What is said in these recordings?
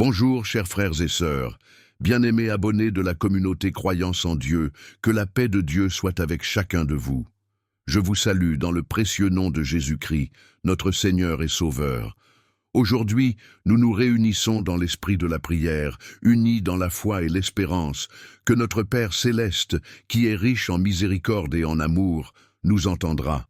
Bonjour, chers frères et sœurs, bien-aimés abonnés de la communauté Croyance en Dieu, que la paix de Dieu soit avec chacun de vous. Je vous salue dans le précieux nom de Jésus-Christ, notre Seigneur et Sauveur. Aujourd'hui, nous nous réunissons dans l'esprit de la prière, unis dans la foi et l'espérance, que notre Père céleste, qui est riche en miséricorde et en amour, nous entendra.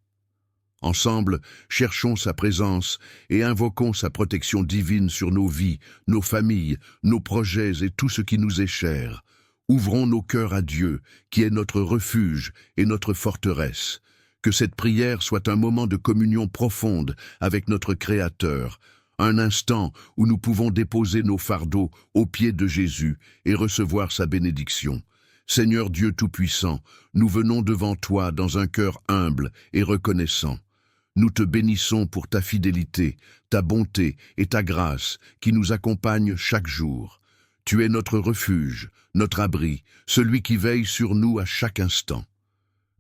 Ensemble, cherchons sa présence et invoquons sa protection divine sur nos vies, nos familles, nos projets et tout ce qui nous est cher. Ouvrons nos cœurs à Dieu, qui est notre refuge et notre forteresse. Que cette prière soit un moment de communion profonde avec notre Créateur, un instant où nous pouvons déposer nos fardeaux aux pieds de Jésus et recevoir sa bénédiction. Seigneur Dieu Tout-Puissant, nous venons devant toi dans un cœur humble et reconnaissant. Nous te bénissons pour ta fidélité, ta bonté et ta grâce qui nous accompagnent chaque jour. Tu es notre refuge, notre abri, celui qui veille sur nous à chaque instant.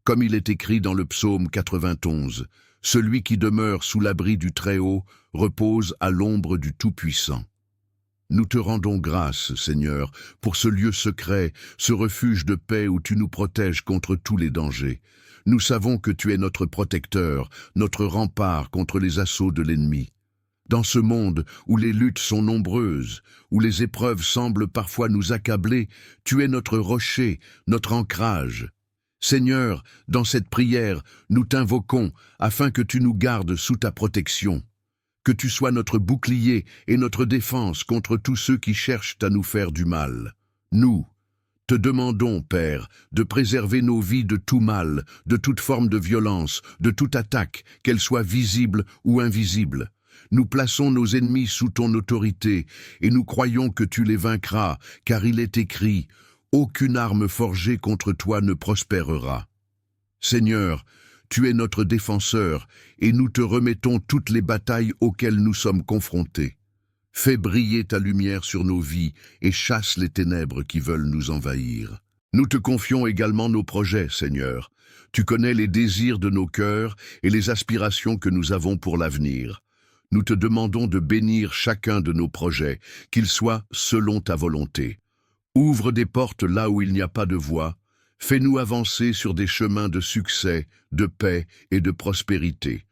Comme il est écrit dans le psaume 91, « Celui qui demeure sous l'abri du Très-Haut repose à l'ombre du Tout-Puissant ». Nous te rendons grâce, Seigneur, pour ce lieu secret, ce refuge de paix où tu nous protèges contre tous les dangers. Nous savons que tu es notre protecteur, notre rempart contre les assauts de l'ennemi. Dans ce monde où les luttes sont nombreuses, où les épreuves semblent parfois nous accabler, tu es notre rocher, notre ancrage. Seigneur, dans cette prière, nous t'invoquons afin que tu nous gardes sous ta protection. Que tu sois notre bouclier et notre défense contre tous ceux qui cherchent à nous faire du mal. Nous te demandons, Père, de préserver nos vies de tout mal, de toute forme de violence, de toute attaque, qu'elle soit visible ou invisible. Nous plaçons nos ennemis sous ton autorité et nous croyons que tu les vaincras, car il est écrit « Aucune arme forgée contre toi ne prospérera ». Seigneur, tu es notre défenseur et nous te remettons toutes les batailles auxquelles nous sommes confrontés. Fais briller ta lumière sur nos vies et chasse les ténèbres qui veulent nous envahir. Nous te confions également nos projets, Seigneur. Tu connais les désirs de nos cœurs et les aspirations que nous avons pour l'avenir. Nous te demandons de bénir chacun de nos projets, qu'ils soient selon ta volonté. Ouvre des portes là où il n'y a pas de voie. Fais-nous avancer sur des chemins de succès, de paix et de prospérité.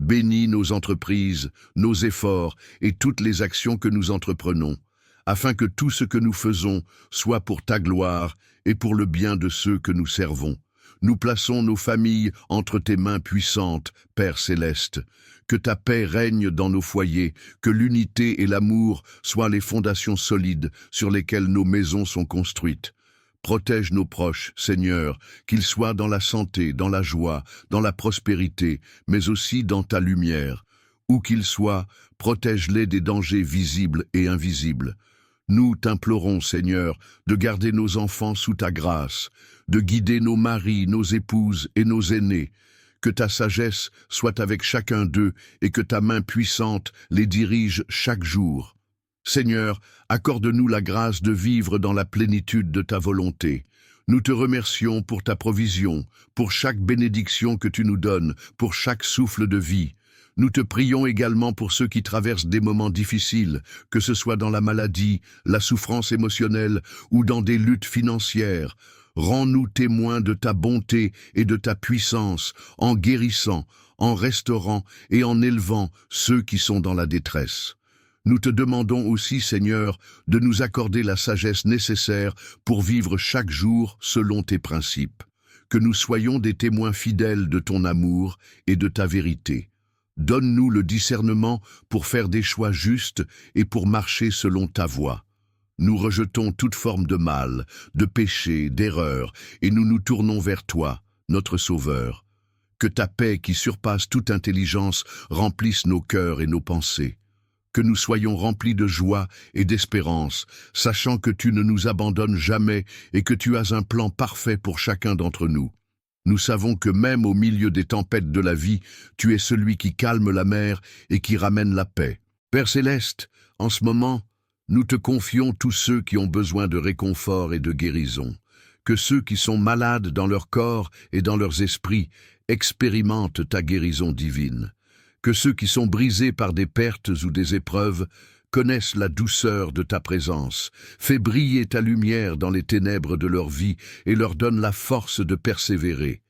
Bénis nos entreprises, nos efforts et toutes les actions que nous entreprenons, afin que tout ce que nous faisons soit pour ta gloire et pour le bien de ceux que nous servons. Nous plaçons nos familles entre tes mains puissantes, Père céleste. Que ta paix règne dans nos foyers, que l'unité et l'amour soient les fondations solides sur lesquelles nos maisons sont construites. Protège nos proches, Seigneur, qu'ils soient dans la santé, dans la joie, dans la prospérité, mais aussi dans ta lumière. Où qu'ils soient, protège-les des dangers visibles et invisibles. Nous t'implorons, Seigneur, de garder nos enfants sous ta grâce, de guider nos maris, nos épouses et nos aînés. Que ta sagesse soit avec chacun d'eux et que ta main puissante les dirige chaque jour. Seigneur, accorde-nous la grâce de vivre dans la plénitude de ta volonté. Nous te remercions pour ta provision, pour chaque bénédiction que tu nous donnes, pour chaque souffle de vie. Nous te prions également pour ceux qui traversent des moments difficiles, que ce soit dans la maladie, la souffrance émotionnelle ou dans des luttes financières. Rends-nous témoins de ta bonté et de ta puissance, en guérissant, en restaurant et en élevant ceux qui sont dans la détresse. Nous te demandons aussi, Seigneur, de nous accorder la sagesse nécessaire pour vivre chaque jour selon tes principes. Que nous soyons des témoins fidèles de ton amour et de ta vérité. Donne-nous le discernement pour faire des choix justes et pour marcher selon ta voie. Nous rejetons toute forme de mal, de péché, d'erreur, et nous nous tournons vers toi, notre Sauveur. Que ta paix qui surpasse toute intelligence remplisse nos cœurs et nos pensées. Que nous soyons remplis de joie et d'espérance, sachant que tu ne nous abandonnes jamais et que tu as un plan parfait pour chacun d'entre nous. Nous savons que même au milieu des tempêtes de la vie, tu es celui qui calme la mer et qui ramène la paix. Père céleste, en ce moment, nous te confions tous ceux qui ont besoin de réconfort et de guérison. Que ceux qui sont malades dans leur corps et dans leurs esprits expérimentent ta guérison divine. Que ceux qui sont brisés par des pertes ou des épreuves connaissent la douceur de ta présence. Fais briller ta lumière dans les ténèbres de leur vie et leur donne la force de persévérer.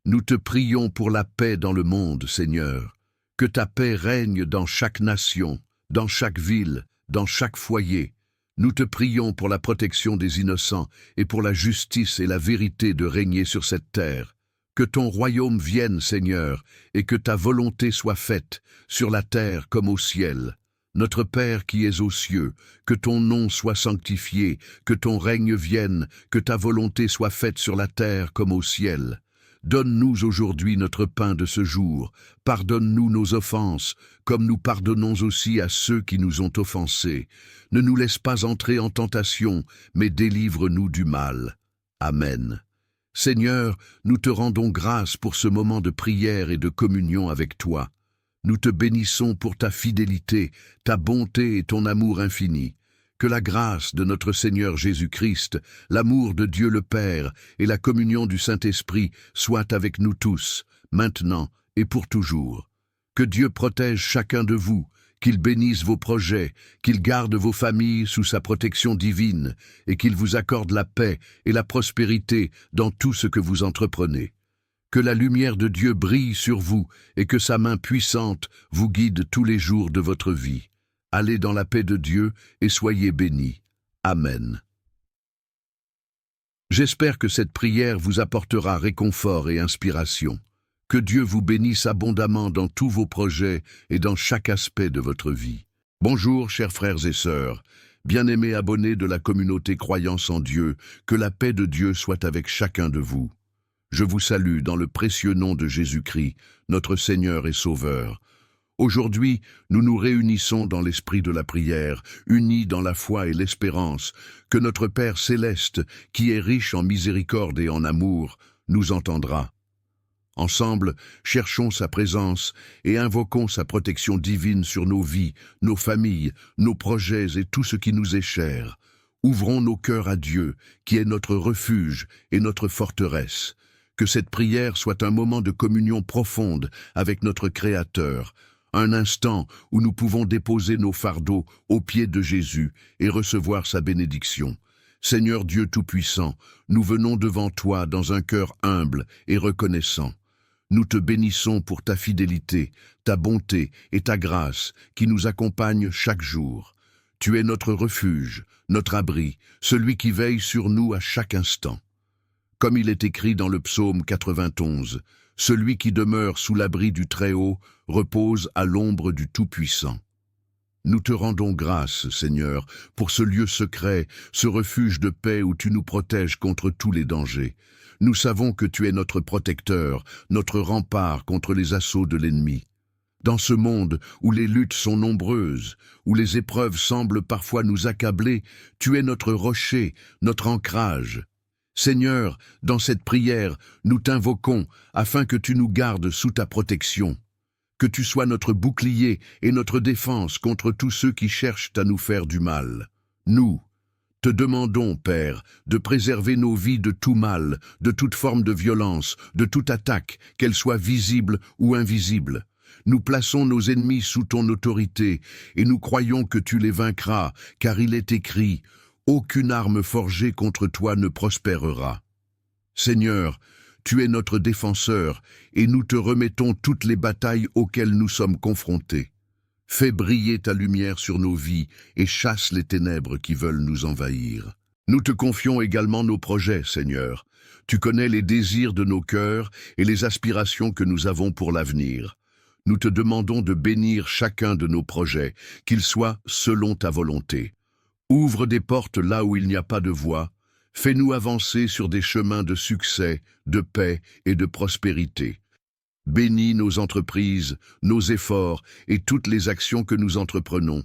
Nous te prions pour la paix dans le monde, Seigneur. Que ta paix règne dans chaque nation, dans chaque ville, dans chaque foyer. Nous te prions pour la protection des innocents et pour la justice et la vérité de régner sur cette terre. Que ton royaume vienne, Seigneur, et que ta volonté soit faite, sur la terre comme au ciel. Notre Père qui es aux cieux, que ton nom soit sanctifié, que ton règne vienne, que ta volonté soit faite sur la terre comme au ciel. Donne-nous aujourd'hui notre pain de ce jour. Pardonne-nous nos offenses, comme nous pardonnons aussi à ceux qui nous ont offensés. Ne nous laisse pas entrer en tentation, mais délivre-nous du mal. Amen. Seigneur, nous te rendons grâce pour ce moment de prière et de communion avec toi. Nous te bénissons pour ta fidélité, ta bonté et ton amour infini. Que la grâce de notre Seigneur Jésus-Christ, l'amour de Dieu le Père et la communion du Saint-Esprit soient avec nous tous, maintenant et pour toujours. Que Dieu protège chacun de vous, qu'il bénisse vos projets, qu'il garde vos familles sous sa protection divine et qu'il vous accorde la paix et la prospérité dans tout ce que vous entreprenez. Que la lumière de Dieu brille sur vous et que sa main puissante vous guide tous les jours de votre vie. Allez dans la paix de Dieu et soyez bénis. Amen. J'espère que cette prière vous apportera réconfort et inspiration. Que Dieu vous bénisse abondamment dans tous vos projets et dans chaque aspect de votre vie. Bonjour, chers frères et sœurs. Bien-aimés abonnés de la communauté Croyance en Dieu, que la paix de Dieu soit avec chacun de vous. Je vous salue dans le précieux nom de Jésus-Christ, notre Seigneur et Sauveur. Aujourd'hui, nous nous réunissons dans l'esprit de la prière, unis dans la foi et l'espérance, que notre Père céleste, qui est riche en miséricorde et en amour, nous entendra. Ensemble, cherchons sa présence et invoquons sa protection divine sur nos vies, nos familles, nos projets et tout ce qui nous est cher. Ouvrons nos cœurs à Dieu, qui est notre refuge et notre forteresse. Que cette prière soit un moment de communion profonde avec notre Créateur, un instant où nous pouvons déposer nos fardeaux aux pieds de Jésus et recevoir sa bénédiction. Seigneur Dieu Tout-Puissant, nous venons devant toi dans un cœur humble et reconnaissant. Nous te bénissons pour ta fidélité, ta bonté et ta grâce qui nous accompagnent chaque jour. Tu es notre refuge, notre abri, celui qui veille sur nous à chaque instant. Comme il est écrit dans le psaume 91, « Celui qui demeure sous l'abri du Très-Haut repose à l'ombre du Tout-Puissant. » Nous te rendons grâce, Seigneur, pour ce lieu secret, ce refuge de paix où tu nous protèges contre tous les dangers. Nous savons que tu es notre protecteur, notre rempart contre les assauts de l'ennemi. Dans ce monde où les luttes sont nombreuses, où les épreuves semblent parfois nous accabler, tu es notre rocher, notre ancrage. Seigneur, dans cette prière, nous t'invoquons afin que tu nous gardes sous ta protection. Que tu sois notre bouclier et notre défense contre tous ceux qui cherchent à nous faire du mal. Nous te demandons, Père, de préserver nos vies de tout mal, de toute forme de violence, de toute attaque, qu'elle soit visible ou invisible. Nous plaçons nos ennemis sous ton autorité et nous croyons que tu les vaincras, car il est écrit « Aucune arme forgée contre toi ne prospérera ». Seigneur, tu es notre défenseur et nous te remettons toutes les batailles auxquelles nous sommes confrontés. Fais briller ta lumière sur nos vies et chasse les ténèbres qui veulent nous envahir. Nous te confions également nos projets, Seigneur. Tu connais les désirs de nos cœurs et les aspirations que nous avons pour l'avenir. Nous te demandons de bénir chacun de nos projets, qu'ils soient selon ta volonté. Ouvre des portes là où il n'y a pas de voie. Fais-nous avancer sur des chemins de succès, de paix et de prospérité. Bénis nos entreprises, nos efforts et toutes les actions que nous entreprenons,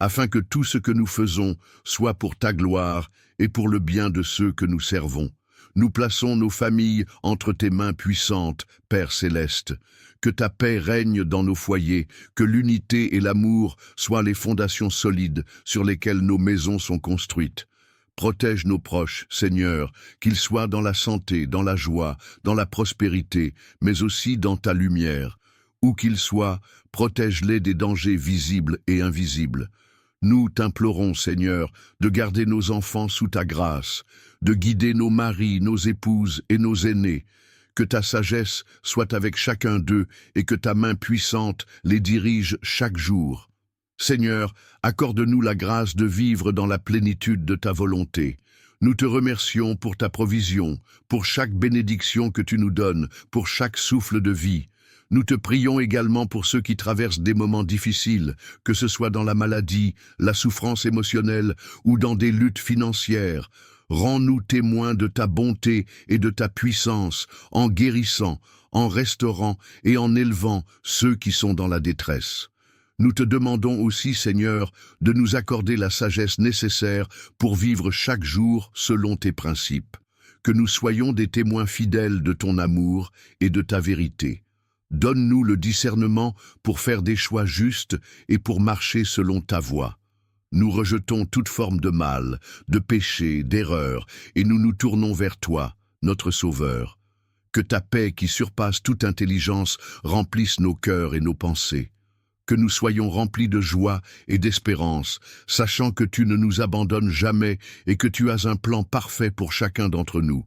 afin que tout ce que nous faisons soit pour ta gloire et pour le bien de ceux que nous servons. Nous plaçons nos familles entre tes mains puissantes, Père céleste. Que ta paix règne dans nos foyers, que l'unité et l'amour soient les fondations solides sur lesquelles nos maisons sont construites. Protège nos proches, Seigneur, qu'ils soient dans la santé, dans la joie, dans la prospérité, mais aussi dans ta lumière. Où qu'ils soient, protège-les des dangers visibles et invisibles. Nous t'implorons, Seigneur, de garder nos enfants sous ta grâce, de guider nos maris, nos épouses et nos aînés, que ta sagesse soit avec chacun d'eux et que ta main puissante les dirige chaque jour. Seigneur, accorde-nous la grâce de vivre dans la plénitude de ta volonté. Nous te remercions pour ta provision, pour chaque bénédiction que tu nous donnes, pour chaque souffle de vie. Nous te prions également pour ceux qui traversent des moments difficiles, que ce soit dans la maladie, la souffrance émotionnelle ou dans des luttes financières. Rends-nous témoins de ta bonté et de ta puissance, en guérissant, en restaurant et en élevant ceux qui sont dans la détresse. Nous te demandons aussi, Seigneur, de nous accorder la sagesse nécessaire pour vivre chaque jour selon tes principes. Que nous soyons des témoins fidèles de ton amour et de ta vérité. Donne-nous le discernement pour faire des choix justes et pour marcher selon ta voie. Nous rejetons toute forme de mal, de péché, d'erreur, et nous nous tournons vers toi, notre Sauveur. Que ta paix qui surpasse toute intelligence remplisse nos cœurs et nos pensées. Que nous soyons remplis de joie et d'espérance, sachant que tu ne nous abandonnes jamais et que tu as un plan parfait pour chacun d'entre nous.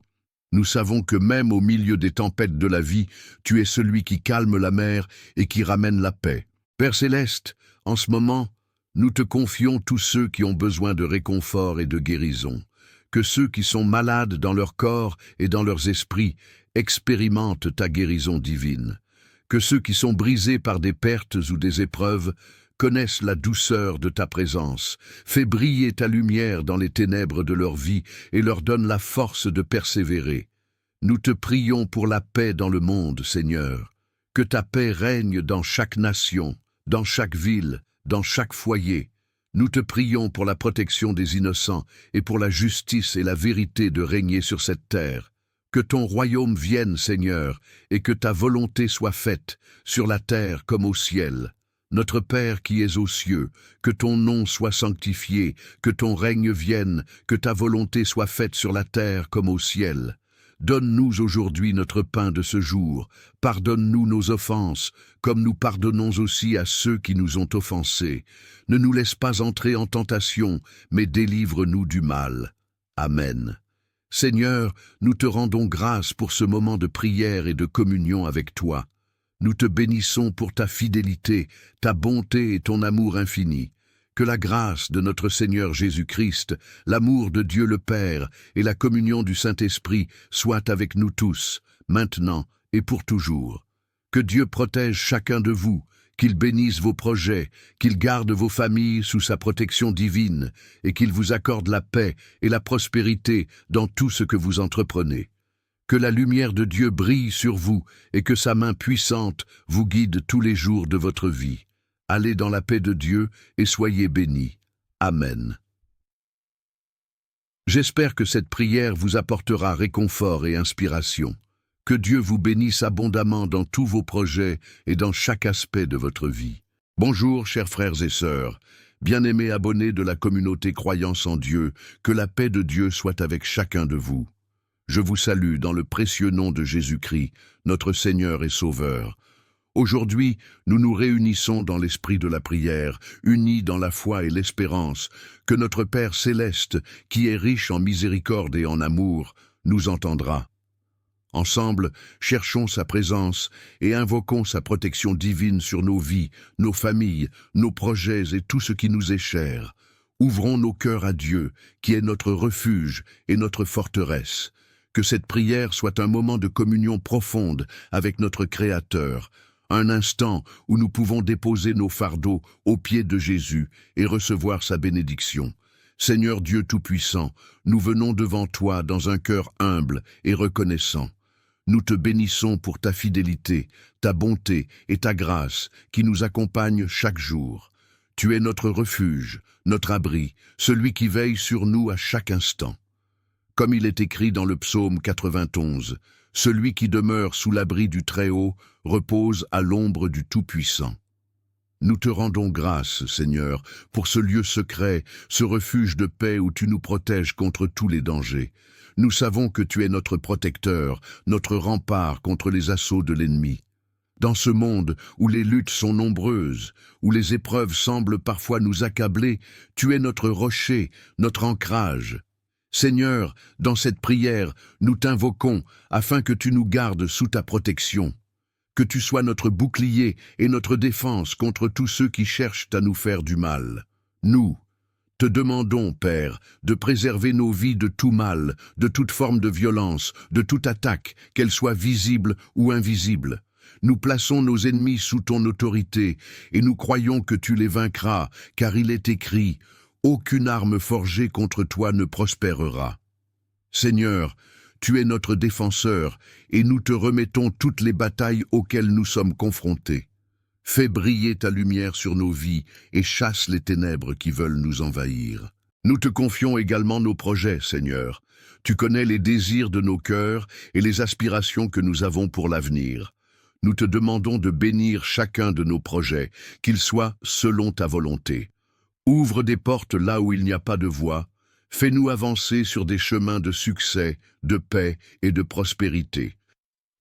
Nous savons que même au milieu des tempêtes de la vie, tu es celui qui calme la mer et qui ramène la paix. Père céleste, en ce moment, nous te confions tous ceux qui ont besoin de réconfort et de guérison. Que ceux qui sont malades dans leur corps et dans leurs esprits expérimentent ta guérison divine. Que ceux qui sont brisés par des pertes ou des épreuves connaissent la douceur de ta présence. Fais briller ta lumière dans les ténèbres de leur vie et leur donne la force de persévérer. Nous te prions pour la paix dans le monde, Seigneur. Que ta paix règne dans chaque nation, dans chaque ville, dans chaque foyer. Nous te prions pour la protection des innocents et pour la justice et la vérité de régner sur cette terre. Que ton royaume vienne, Seigneur, et que ta volonté soit faite, sur la terre comme au ciel. Notre Père qui es aux cieux, que ton nom soit sanctifié, que ton règne vienne, que ta volonté soit faite sur la terre comme au ciel. Donne-nous aujourd'hui notre pain de ce jour. Pardonne-nous nos offenses, comme nous pardonnons aussi à ceux qui nous ont offensés. Ne nous laisse pas entrer en tentation, mais délivre-nous du mal. Amen. Seigneur, nous te rendons grâce pour ce moment de prière et de communion avec toi. Nous te bénissons pour ta fidélité, ta bonté et ton amour infini. Que la grâce de notre Seigneur Jésus-Christ, l'amour de Dieu le Père et la communion du Saint-Esprit soient avec nous tous, maintenant et pour toujours. Que Dieu protège chacun de vous, qu'il bénisse vos projets, qu'il garde vos familles sous sa protection divine et qu'il vous accorde la paix et la prospérité dans tout ce que vous entreprenez. Que la lumière de Dieu brille sur vous et que sa main puissante vous guide tous les jours de votre vie. Allez dans la paix de Dieu et soyez bénis. Amen. J'espère que cette prière vous apportera réconfort et inspiration. Que Dieu vous bénisse abondamment dans tous vos projets et dans chaque aspect de votre vie. Bonjour, chers frères et sœurs. Bien-aimés abonnés de la communauté Croyance en Dieu, que la paix de Dieu soit avec chacun de vous. Je vous salue dans le précieux nom de Jésus-Christ, notre Seigneur et Sauveur. Aujourd'hui, nous nous réunissons dans l'esprit de la prière, unis dans la foi et l'espérance, que notre Père céleste, qui est riche en miséricorde et en amour, nous entendra. Ensemble, cherchons sa présence et invoquons sa protection divine sur nos vies, nos familles, nos projets et tout ce qui nous est cher. Ouvrons nos cœurs à Dieu, qui est notre refuge et notre forteresse. Que cette prière soit un moment de communion profonde avec notre Créateur, un instant où nous pouvons déposer nos fardeaux aux pieds de Jésus et recevoir sa bénédiction. Seigneur Dieu Tout-Puissant, nous venons devant toi dans un cœur humble et reconnaissant. Nous te bénissons pour ta fidélité, ta bonté et ta grâce qui nous accompagnent chaque jour. Tu es notre refuge, notre abri, celui qui veille sur nous à chaque instant. Comme il est écrit dans le psaume 91, « Celui qui demeure sous l'abri du Très-Haut repose à l'ombre du Tout-Puissant. » Nous te rendons grâce, Seigneur, pour ce lieu secret, ce refuge de paix où tu nous protèges contre tous les dangers. Nous savons que tu es notre protecteur, notre rempart contre les assauts de l'ennemi. Dans ce monde où les luttes sont nombreuses, où les épreuves semblent parfois nous accabler, tu es notre rocher, notre ancrage. Seigneur, dans cette prière, nous t'invoquons afin que tu nous gardes sous ta protection. Que tu sois notre bouclier et notre défense contre tous ceux qui cherchent à nous faire du mal. Nous te demandons, Père, de préserver nos vies de tout mal, de toute forme de violence, de toute attaque, qu'elle soit visible ou invisible. Nous plaçons nos ennemis sous ton autorité et nous croyons que tu les vaincras, car il est écrit « Aucune arme forgée contre toi ne prospérera ». Seigneur, tu es notre défenseur et nous te remettons toutes les batailles auxquelles nous sommes confrontés. Fais briller ta lumière sur nos vies et chasse les ténèbres qui veulent nous envahir. Nous te confions également nos projets, Seigneur. Tu connais les désirs de nos cœurs et les aspirations que nous avons pour l'avenir. Nous te demandons de bénir chacun de nos projets, qu'ils soient selon ta volonté. Ouvre des portes là où il n'y a pas de voie. Fais-nous avancer sur des chemins de succès, de paix et de prospérité.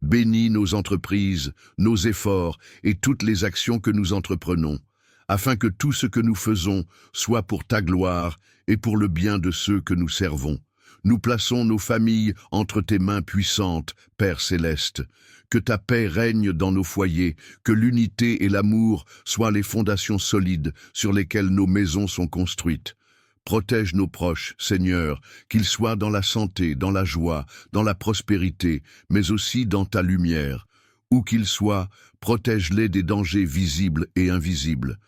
Bénis nos entreprises, nos efforts et toutes les actions que nous entreprenons, afin que tout ce que nous faisons soit pour ta gloire et pour le bien de ceux que nous servons. Nous plaçons nos familles entre tes mains puissantes, Père céleste. Que ta paix règne dans nos foyers, que l'unité et l'amour soient les fondations solides sur lesquelles nos maisons sont construites. Protège nos proches, Seigneur, qu'ils soient dans la santé, dans la joie, dans la prospérité, mais aussi dans ta lumière. Où qu'ils soient, protège-les des dangers visibles et invisibles.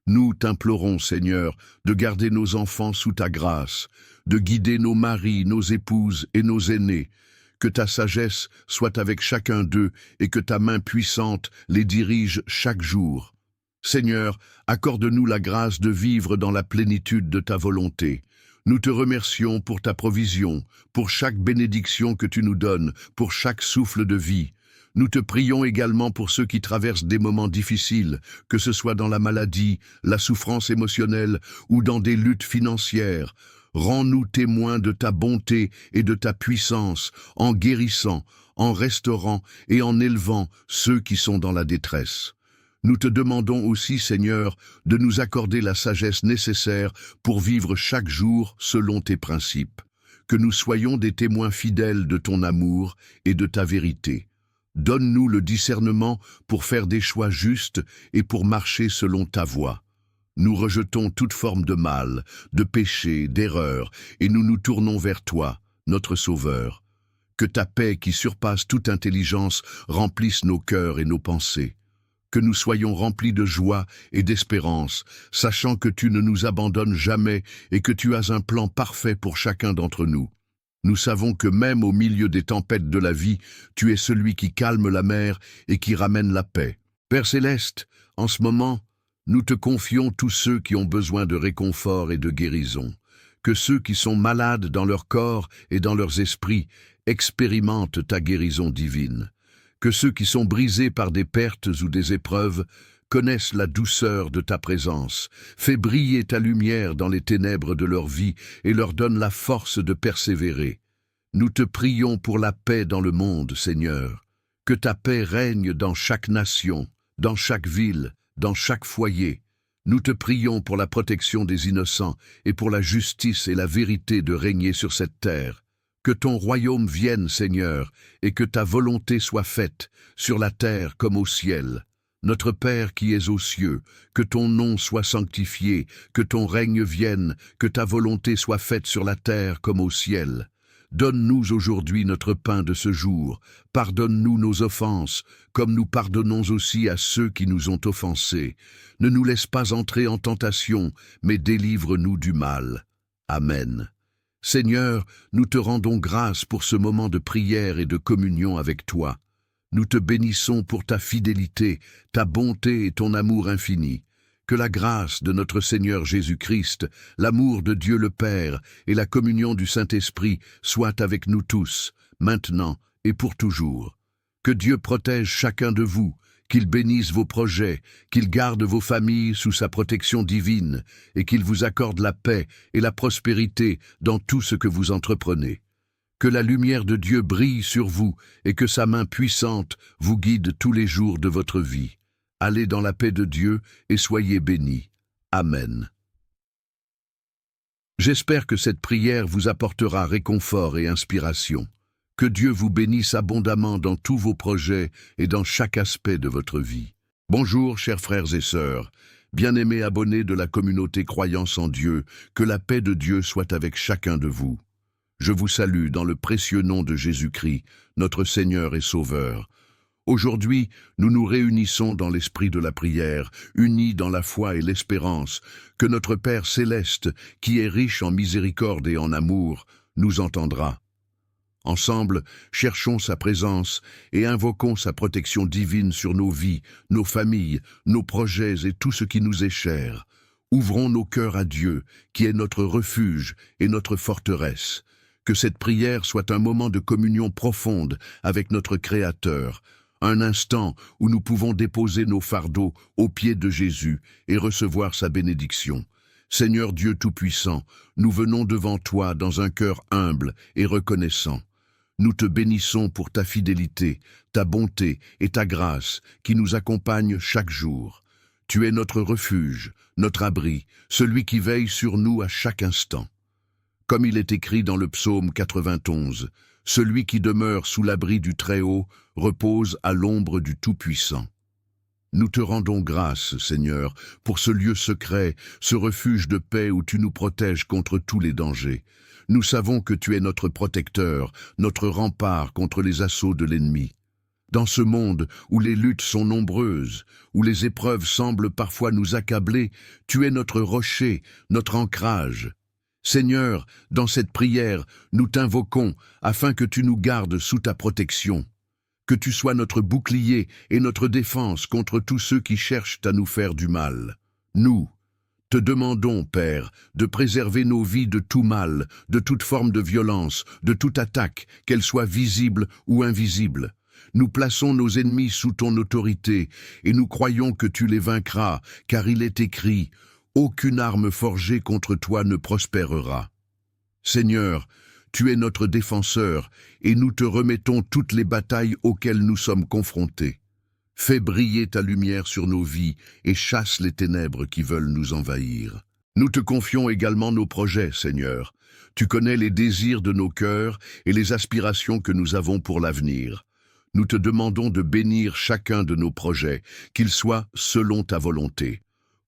Nous t'implorons, Seigneur, de garder nos enfants sous ta grâce, de guider nos maris, nos épouses et nos aînés. Que ta sagesse soit avec chacun d'eux et que ta main puissante les dirige chaque jour. Seigneur, accorde-nous la grâce de vivre dans la plénitude de ta volonté. Nous te remercions pour ta provision, pour chaque bénédiction que tu nous donnes, pour chaque souffle de vie. Nous te prions également pour ceux qui traversent des moments difficiles, que ce soit dans la maladie, la souffrance émotionnelle ou dans des luttes financières. Rends-nous témoins de ta bonté et de ta puissance, en guérissant, en restaurant et en élevant ceux qui sont dans la détresse. Nous te demandons aussi, Seigneur, de nous accorder la sagesse nécessaire pour vivre chaque jour selon tes principes. Que nous soyons des témoins fidèles de ton amour et de ta vérité. Donne-nous le discernement pour faire des choix justes et pour marcher selon ta voie. Nous rejetons toute forme de mal, de péché, d'erreur, et nous nous tournons vers toi, notre Sauveur. Que ta paix qui surpasse toute intelligence remplisse nos cœurs et nos pensées. Que nous soyons remplis de joie et d'espérance, sachant que tu ne nous abandonnes jamais et que tu as un plan parfait pour chacun d'entre nous. Nous savons que même au milieu des tempêtes de la vie, tu es celui qui calme la mer et qui ramène la paix. Père céleste, en ce moment, nous te confions tous ceux qui ont besoin de réconfort et de guérison. Que ceux qui sont malades dans leur corps et dans leurs esprits expérimentent ta guérison divine. Que ceux qui sont brisés par des pertes ou des épreuves connaissent la douceur de ta présence. Fais briller ta lumière dans les ténèbres de leur vie et leur donne la force de persévérer. Nous te prions pour la paix dans le monde, Seigneur. Que ta paix règne dans chaque nation, dans chaque ville, dans chaque foyer. Nous te prions pour la protection des innocents et pour la justice et la vérité de régner sur cette terre. Que ton royaume vienne, Seigneur, et que ta volonté soit faite, sur la terre comme au ciel. Notre Père qui es aux cieux, que ton nom soit sanctifié, que ton règne vienne, que ta volonté soit faite sur la terre comme au ciel. Donne-nous aujourd'hui notre pain de ce jour. Pardonne-nous nos offenses, comme nous pardonnons aussi à ceux qui nous ont offensés. Ne nous laisse pas entrer en tentation, mais délivre-nous du mal. Amen. Seigneur, nous te rendons grâce pour ce moment de prière et de communion avec toi. Nous te bénissons pour ta fidélité, ta bonté et ton amour infini. Que la grâce de notre Seigneur Jésus-Christ, l'amour de Dieu le Père et la communion du Saint-Esprit soient avec nous tous, maintenant et pour toujours. Que Dieu protège chacun de vous, qu'il bénisse vos projets, qu'il garde vos familles sous sa protection divine et qu'il vous accorde la paix et la prospérité dans tout ce que vous entreprenez. Que la lumière de Dieu brille sur vous et que sa main puissante vous guide tous les jours de votre vie. Allez dans la paix de Dieu et soyez bénis. Amen. J'espère que cette prière vous apportera réconfort et inspiration. Que Dieu vous bénisse abondamment dans tous vos projets et dans chaque aspect de votre vie. Bonjour, chers frères et sœurs. Bien-aimés abonnés de la communauté Croyance en Dieu, que la paix de Dieu soit avec chacun de vous. Je vous salue dans le précieux nom de Jésus-Christ, notre Seigneur et Sauveur. Aujourd'hui, nous nous réunissons dans l'esprit de la prière, unis dans la foi et l'espérance, que notre Père céleste, qui est riche en miséricorde et en amour, nous entendra. Ensemble, cherchons sa présence et invoquons sa protection divine sur nos vies, nos familles, nos projets et tout ce qui nous est cher. Ouvrons nos cœurs à Dieu, qui est notre refuge et notre forteresse. Que cette prière soit un moment de communion profonde avec notre Créateur, un instant où nous pouvons déposer nos fardeaux aux pieds de Jésus et recevoir sa bénédiction. Seigneur Dieu Tout-Puissant, nous venons devant toi dans un cœur humble et reconnaissant. Nous te bénissons pour ta fidélité, ta bonté et ta grâce qui nous accompagnent chaque jour. Tu es notre refuge, notre abri, celui qui veille sur nous à chaque instant. Comme il est écrit dans le psaume 91, « Celui qui demeure sous l'abri du Très-Haut repose à l'ombre du Tout-Puissant. » Nous te rendons grâce, Seigneur, pour ce lieu secret, ce refuge de paix où tu nous protèges contre tous les dangers. Nous savons que tu es notre protecteur, notre rempart contre les assauts de l'ennemi. Dans ce monde où les luttes sont nombreuses, où les épreuves semblent parfois nous accabler, tu es notre rocher, notre ancrage. Seigneur, dans cette prière, nous t'invoquons afin que tu nous gardes sous ta protection. Que tu sois notre bouclier et notre défense contre tous ceux qui cherchent à nous faire du mal. Nous te demandons, Père, de préserver nos vies de tout mal, de toute forme de violence, de toute attaque, qu'elle soit visible ou invisible. Nous plaçons nos ennemis sous ton autorité et nous croyons que tu les vaincras, car il est écrit « Aucune arme forgée contre toi ne prospérera ». Seigneur, tu es notre défenseur et nous te remettons toutes les batailles auxquelles nous sommes confrontés. Fais briller ta lumière sur nos vies et chasse les ténèbres qui veulent nous envahir. Nous te confions également nos projets, Seigneur. Tu connais les désirs de nos cœurs et les aspirations que nous avons pour l'avenir. Nous te demandons de bénir chacun de nos projets, qu'ils soient selon ta volonté.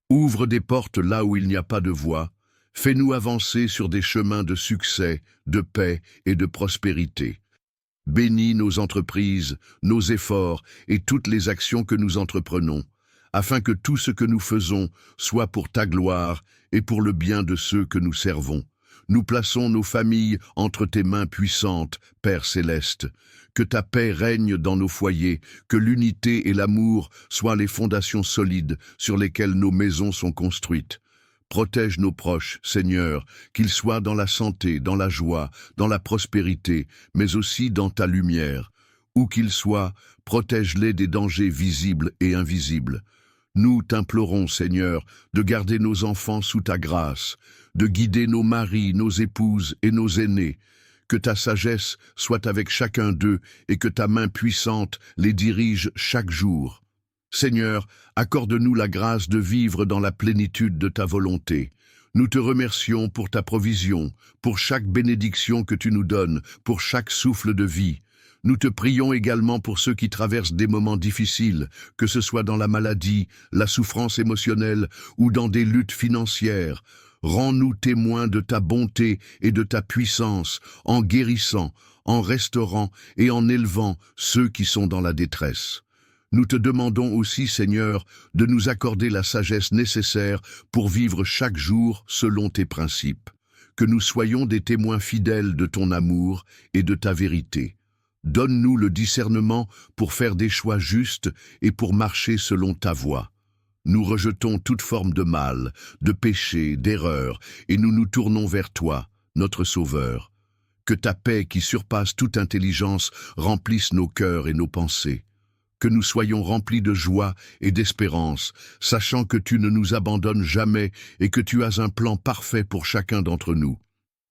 Ouvre des portes là où il n'y a pas de voie. Fais-nous avancer sur des chemins de succès, de paix et de prospérité. Bénis nos entreprises, nos efforts et toutes les actions que nous entreprenons, afin que tout ce que nous faisons soit pour ta gloire et pour le bien de ceux que nous servons. Nous plaçons nos familles entre tes mains puissantes, Père céleste. Que ta paix règne dans nos foyers, que l'unité et l'amour soient les fondations solides sur lesquelles nos maisons sont construites. Protège nos proches, Seigneur, qu'ils soient dans la santé, dans la joie, dans la prospérité, mais aussi dans ta lumière. Où qu'ils soient, protège-les des dangers visibles et invisibles. Nous t'implorons, Seigneur, de garder nos enfants sous ta grâce, de guider nos maris, nos épouses et nos aînés. Que ta sagesse soit avec chacun d'eux et que ta main puissante les dirige chaque jour. Seigneur, accorde-nous la grâce de vivre dans la plénitude de ta volonté. Nous te remercions pour ta provision, pour chaque bénédiction que tu nous donnes, pour chaque souffle de vie. Nous te prions également pour ceux qui traversent des moments difficiles, que ce soit dans la maladie, la souffrance émotionnelle ou dans des luttes financières. Rends-nous témoins de ta bonté et de ta puissance, en guérissant, en restaurant et en élevant ceux qui sont dans la détresse. Nous te demandons aussi, Seigneur, de nous accorder la sagesse nécessaire pour vivre chaque jour selon tes principes. Que nous soyons des témoins fidèles de ton amour et de ta vérité. Donne-nous le discernement pour faire des choix justes et pour marcher selon ta voie. Nous rejetons toute forme de mal, de péché, d'erreur, et nous nous tournons vers toi, notre Sauveur. Que ta paix qui surpasse toute intelligence remplisse nos cœurs et nos pensées. Que nous soyons remplis de joie et d'espérance, sachant que tu ne nous abandonnes jamais et que tu as un plan parfait pour chacun d'entre nous.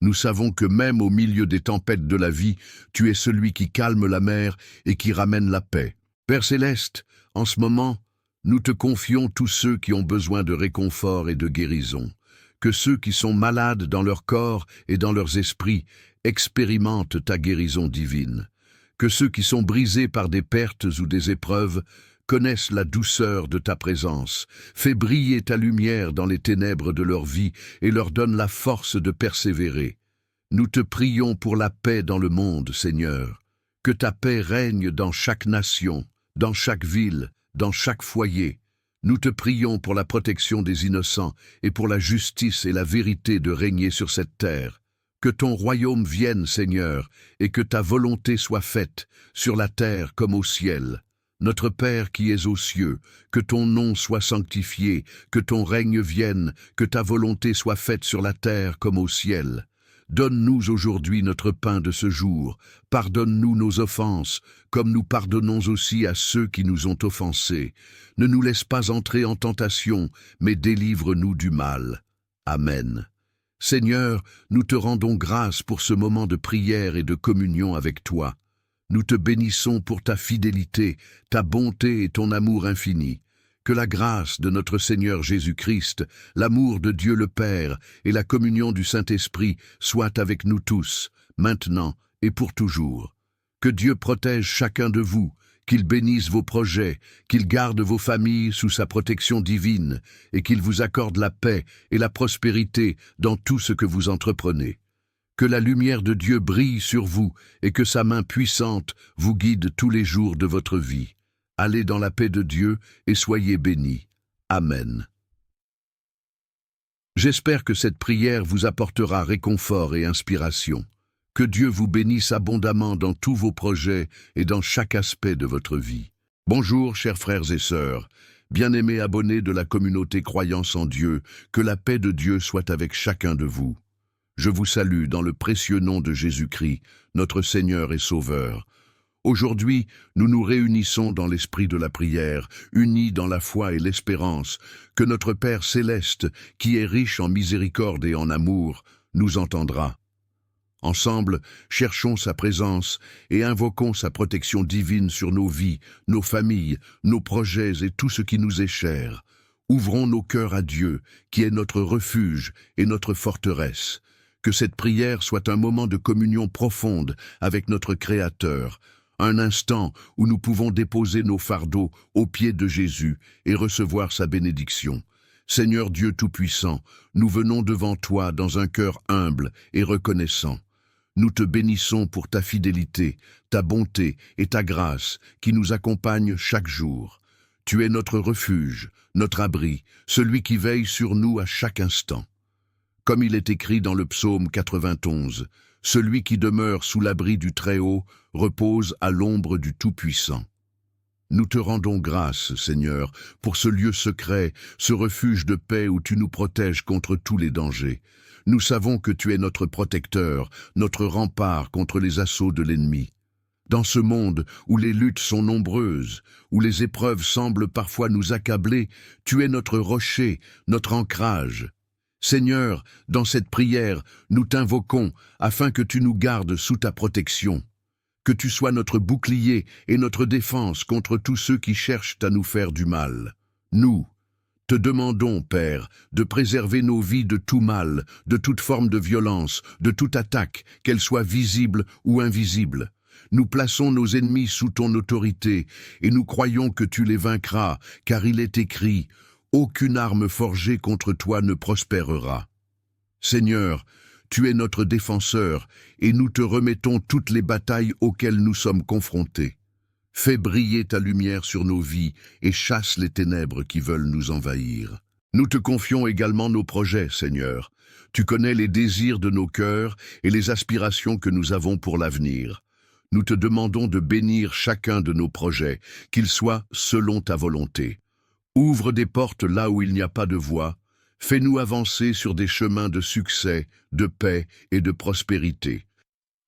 Nous savons que même au milieu des tempêtes de la vie, tu es celui qui calme la mer et qui ramène la paix. Père céleste, en ce moment, nous te confions tous ceux qui ont besoin de réconfort et de guérison. Que ceux qui sont malades dans leur corps et dans leurs esprits expérimentent ta guérison divine. Que ceux qui sont brisés par des pertes ou des épreuves connaissent la douceur de ta présence. Fais briller ta lumière dans les ténèbres de leur vie et leur donne la force de persévérer. Nous te prions pour la paix dans le monde, Seigneur. Que ta paix règne dans chaque nation, dans chaque ville, dans chaque foyer. Nous te prions pour la protection des innocents et pour la justice et la vérité de régner sur cette terre. Que ton royaume vienne, Seigneur, et que ta volonté soit faite, sur la terre comme au ciel. Notre Père qui es aux cieux, que ton nom soit sanctifié, que ton règne vienne, que ta volonté soit faite sur la terre comme au ciel. Donne-nous aujourd'hui notre pain de ce jour. Pardonne-nous nos offenses, comme nous pardonnons aussi à ceux qui nous ont offensés. Ne nous laisse pas entrer en tentation, mais délivre-nous du mal. Amen. Seigneur, nous te rendons grâce pour ce moment de prière et de communion avec toi. Nous te bénissons pour ta fidélité, ta bonté et ton amour infini. Que la grâce de notre Seigneur Jésus-Christ, l'amour de Dieu le Père et la communion du Saint-Esprit soient avec nous tous, maintenant et pour toujours. Que Dieu protège chacun de vous, qu'il bénisse vos projets, qu'il garde vos familles sous sa protection divine et qu'il vous accorde la paix et la prospérité dans tout ce que vous entreprenez. Que la lumière de Dieu brille sur vous et que sa main puissante vous guide tous les jours de votre vie. Allez dans la paix de Dieu et soyez bénis. Amen. J'espère que cette prière vous apportera réconfort et inspiration. Que Dieu vous bénisse abondamment dans tous vos projets et dans chaque aspect de votre vie. Bonjour, chers frères et sœurs, bien-aimés abonnés de la communauté Croyance en Dieu, que la paix de Dieu soit avec chacun de vous. Je vous salue dans le précieux nom de Jésus-Christ, notre Seigneur et Sauveur. Aujourd'hui, nous nous réunissons dans l'esprit de la prière, unis dans la foi et l'espérance, que notre Père céleste, qui est riche en miséricorde et en amour, nous entendra. Ensemble, cherchons sa présence et invoquons sa protection divine sur nos vies, nos familles, nos projets et tout ce qui nous est cher. Ouvrons nos cœurs à Dieu, qui est notre refuge et notre forteresse. Que cette prière soit un moment de communion profonde avec notre Créateur, un instant où nous pouvons déposer nos fardeaux aux pieds de Jésus et recevoir sa bénédiction. Seigneur Dieu Tout-Puissant, nous venons devant toi dans un cœur humble et reconnaissant. Nous te bénissons pour ta fidélité, ta bonté et ta grâce qui nous accompagnent chaque jour. Tu es notre refuge, notre abri, celui qui veille sur nous à chaque instant. Comme il est écrit dans le psaume 91, « Celui qui demeure sous l'abri du Très-Haut repose à l'ombre du Tout-Puissant. » Nous te rendons grâce, Seigneur, pour ce lieu secret, ce refuge de paix où tu nous protèges contre tous les dangers. Nous savons que tu es notre protecteur, notre rempart contre les assauts de l'ennemi. Dans ce monde où les luttes sont nombreuses, où les épreuves semblent parfois nous accabler, tu es notre rocher, notre ancrage. Seigneur, dans cette prière, nous t'invoquons afin que tu nous gardes sous ta protection. Que tu sois notre bouclier et notre défense contre tous ceux qui cherchent à nous faire du mal. Nous te demandons, Père, de préserver nos vies de tout mal, de toute forme de violence, de toute attaque, qu'elle soit visible ou invisible. Nous plaçons nos ennemis sous ton autorité et nous croyons que tu les vaincras, car il est écrit « Aucune arme forgée contre toi ne prospérera ». Seigneur, tu es notre défenseur et nous te remettons toutes les batailles auxquelles nous sommes confrontés. Fais briller ta lumière sur nos vies et chasse les ténèbres qui veulent nous envahir. Nous te confions également nos projets, Seigneur. Tu connais les désirs de nos cœurs et les aspirations que nous avons pour l'avenir. Nous te demandons de bénir chacun de nos projets, qu'ils soient selon ta volonté. Ouvre des portes là où il n'y a pas de voie. Fais-nous avancer sur des chemins de succès, de paix et de prospérité.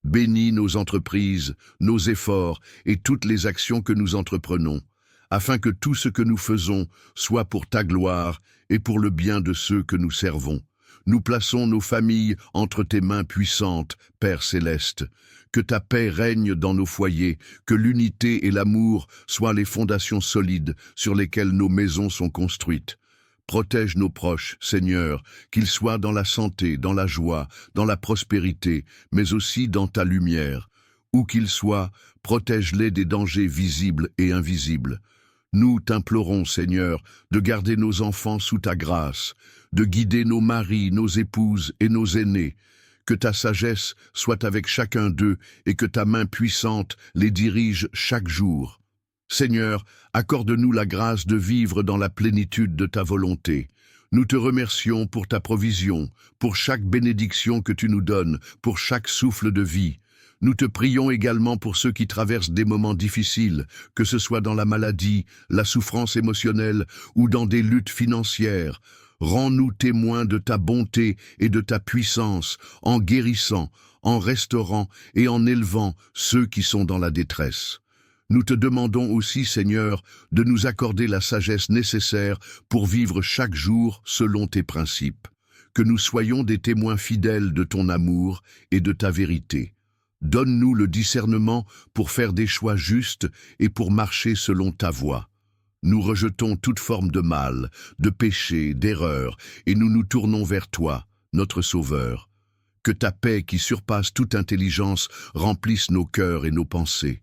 Bénis nos entreprises, nos efforts et toutes les actions que nous entreprenons, afin que tout ce que nous faisons soit pour ta gloire et pour le bien de ceux que nous servons. Nous plaçons nos familles entre tes mains puissantes, Père céleste. Que ta paix règne dans nos foyers, que l'unité et l'amour soient les fondations solides sur lesquelles nos maisons sont construites. Protège nos proches, Seigneur, qu'ils soient dans la santé, dans la joie, dans la prospérité, mais aussi dans ta lumière. Où qu'ils soient, protège-les des dangers visibles et invisibles. Nous t'implorons, Seigneur, de garder nos enfants sous ta grâce, de guider nos maris, nos épouses et nos aînés. Que ta sagesse soit avec chacun d'eux et que ta main puissante les dirige chaque jour. Seigneur, accorde-nous la grâce de vivre dans la plénitude de ta volonté. Nous te remercions pour ta provision, pour chaque bénédiction que tu nous donnes, pour chaque souffle de vie. Nous te prions également pour ceux qui traversent des moments difficiles, que ce soit dans la maladie, la souffrance émotionnelle ou dans des luttes financières. Rends-nous témoins de ta bonté et de ta puissance, en guérissant, en restaurant et en élevant ceux qui sont dans la détresse. Nous te demandons aussi, Seigneur, de nous accorder la sagesse nécessaire pour vivre chaque jour selon tes principes. Que nous soyons des témoins fidèles de ton amour et de ta vérité. Donne-nous le discernement pour faire des choix justes et pour marcher selon ta voie. Nous rejetons toute forme de mal, de péché, d'erreur, et nous nous tournons vers toi, notre Sauveur. Que ta paix qui surpasse toute intelligence remplisse nos cœurs et nos pensées.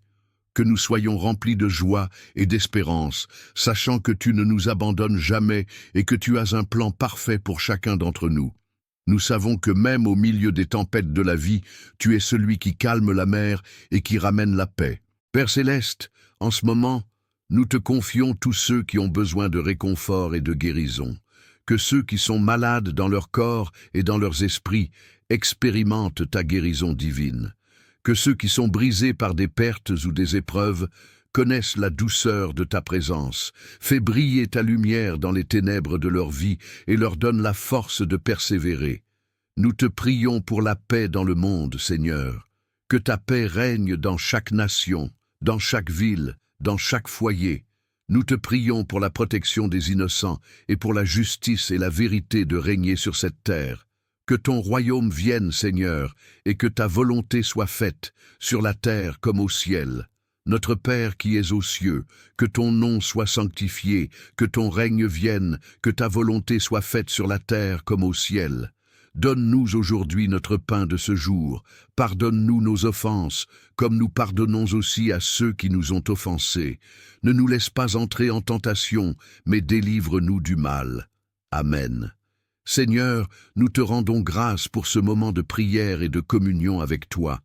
Que nous soyons remplis de joie et d'espérance, sachant que tu ne nous abandonnes jamais et que tu as un plan parfait pour chacun d'entre nous. Nous savons que même au milieu des tempêtes de la vie, tu es celui qui calme la mer et qui ramène la paix. Père céleste, en ce moment, nous te confions tous ceux qui ont besoin de réconfort et de guérison. Que ceux qui sont malades dans leur corps et dans leurs esprits expérimentent ta guérison divine. Que ceux qui sont brisés par des pertes ou des épreuves connaissent la douceur de ta présence. Fais briller ta lumière dans les ténèbres de leur vie et leur donne la force de persévérer. Nous te prions pour la paix dans le monde, Seigneur. Que ta paix règne dans chaque nation, dans chaque ville, dans chaque foyer. Nous te prions pour la protection des innocents et pour la justice et la vérité de régner sur cette terre. Que ton royaume vienne, Seigneur, et que ta volonté soit faite, sur la terre comme au ciel. Notre Père qui es aux cieux, que ton nom soit sanctifié, que ton règne vienne, que ta volonté soit faite sur la terre comme au ciel. Donne-nous aujourd'hui notre pain de ce jour. Pardonne-nous nos offenses, comme nous pardonnons aussi à ceux qui nous ont offensés. Ne nous laisse pas entrer en tentation, mais délivre-nous du mal. Amen. Seigneur, nous te rendons grâce pour ce moment de prière et de communion avec toi.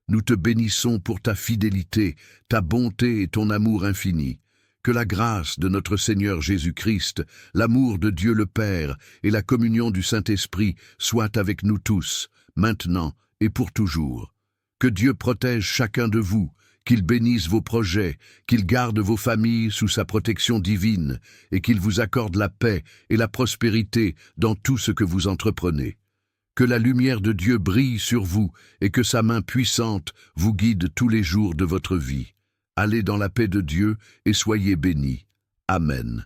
Nous te bénissons pour ta fidélité, ta bonté et ton amour infini. Que la grâce de notre Seigneur Jésus-Christ, l'amour de Dieu le Père et la communion du Saint-Esprit soient avec nous tous, maintenant et pour toujours. Que Dieu protège chacun de vous, qu'il bénisse vos projets, qu'il garde vos familles sous sa protection divine et qu'il vous accorde la paix et la prospérité dans tout ce que vous entreprenez. Que la lumière de Dieu brille sur vous et que sa main puissante vous guide tous les jours de votre vie. Allez dans la paix de Dieu et soyez bénis. Amen.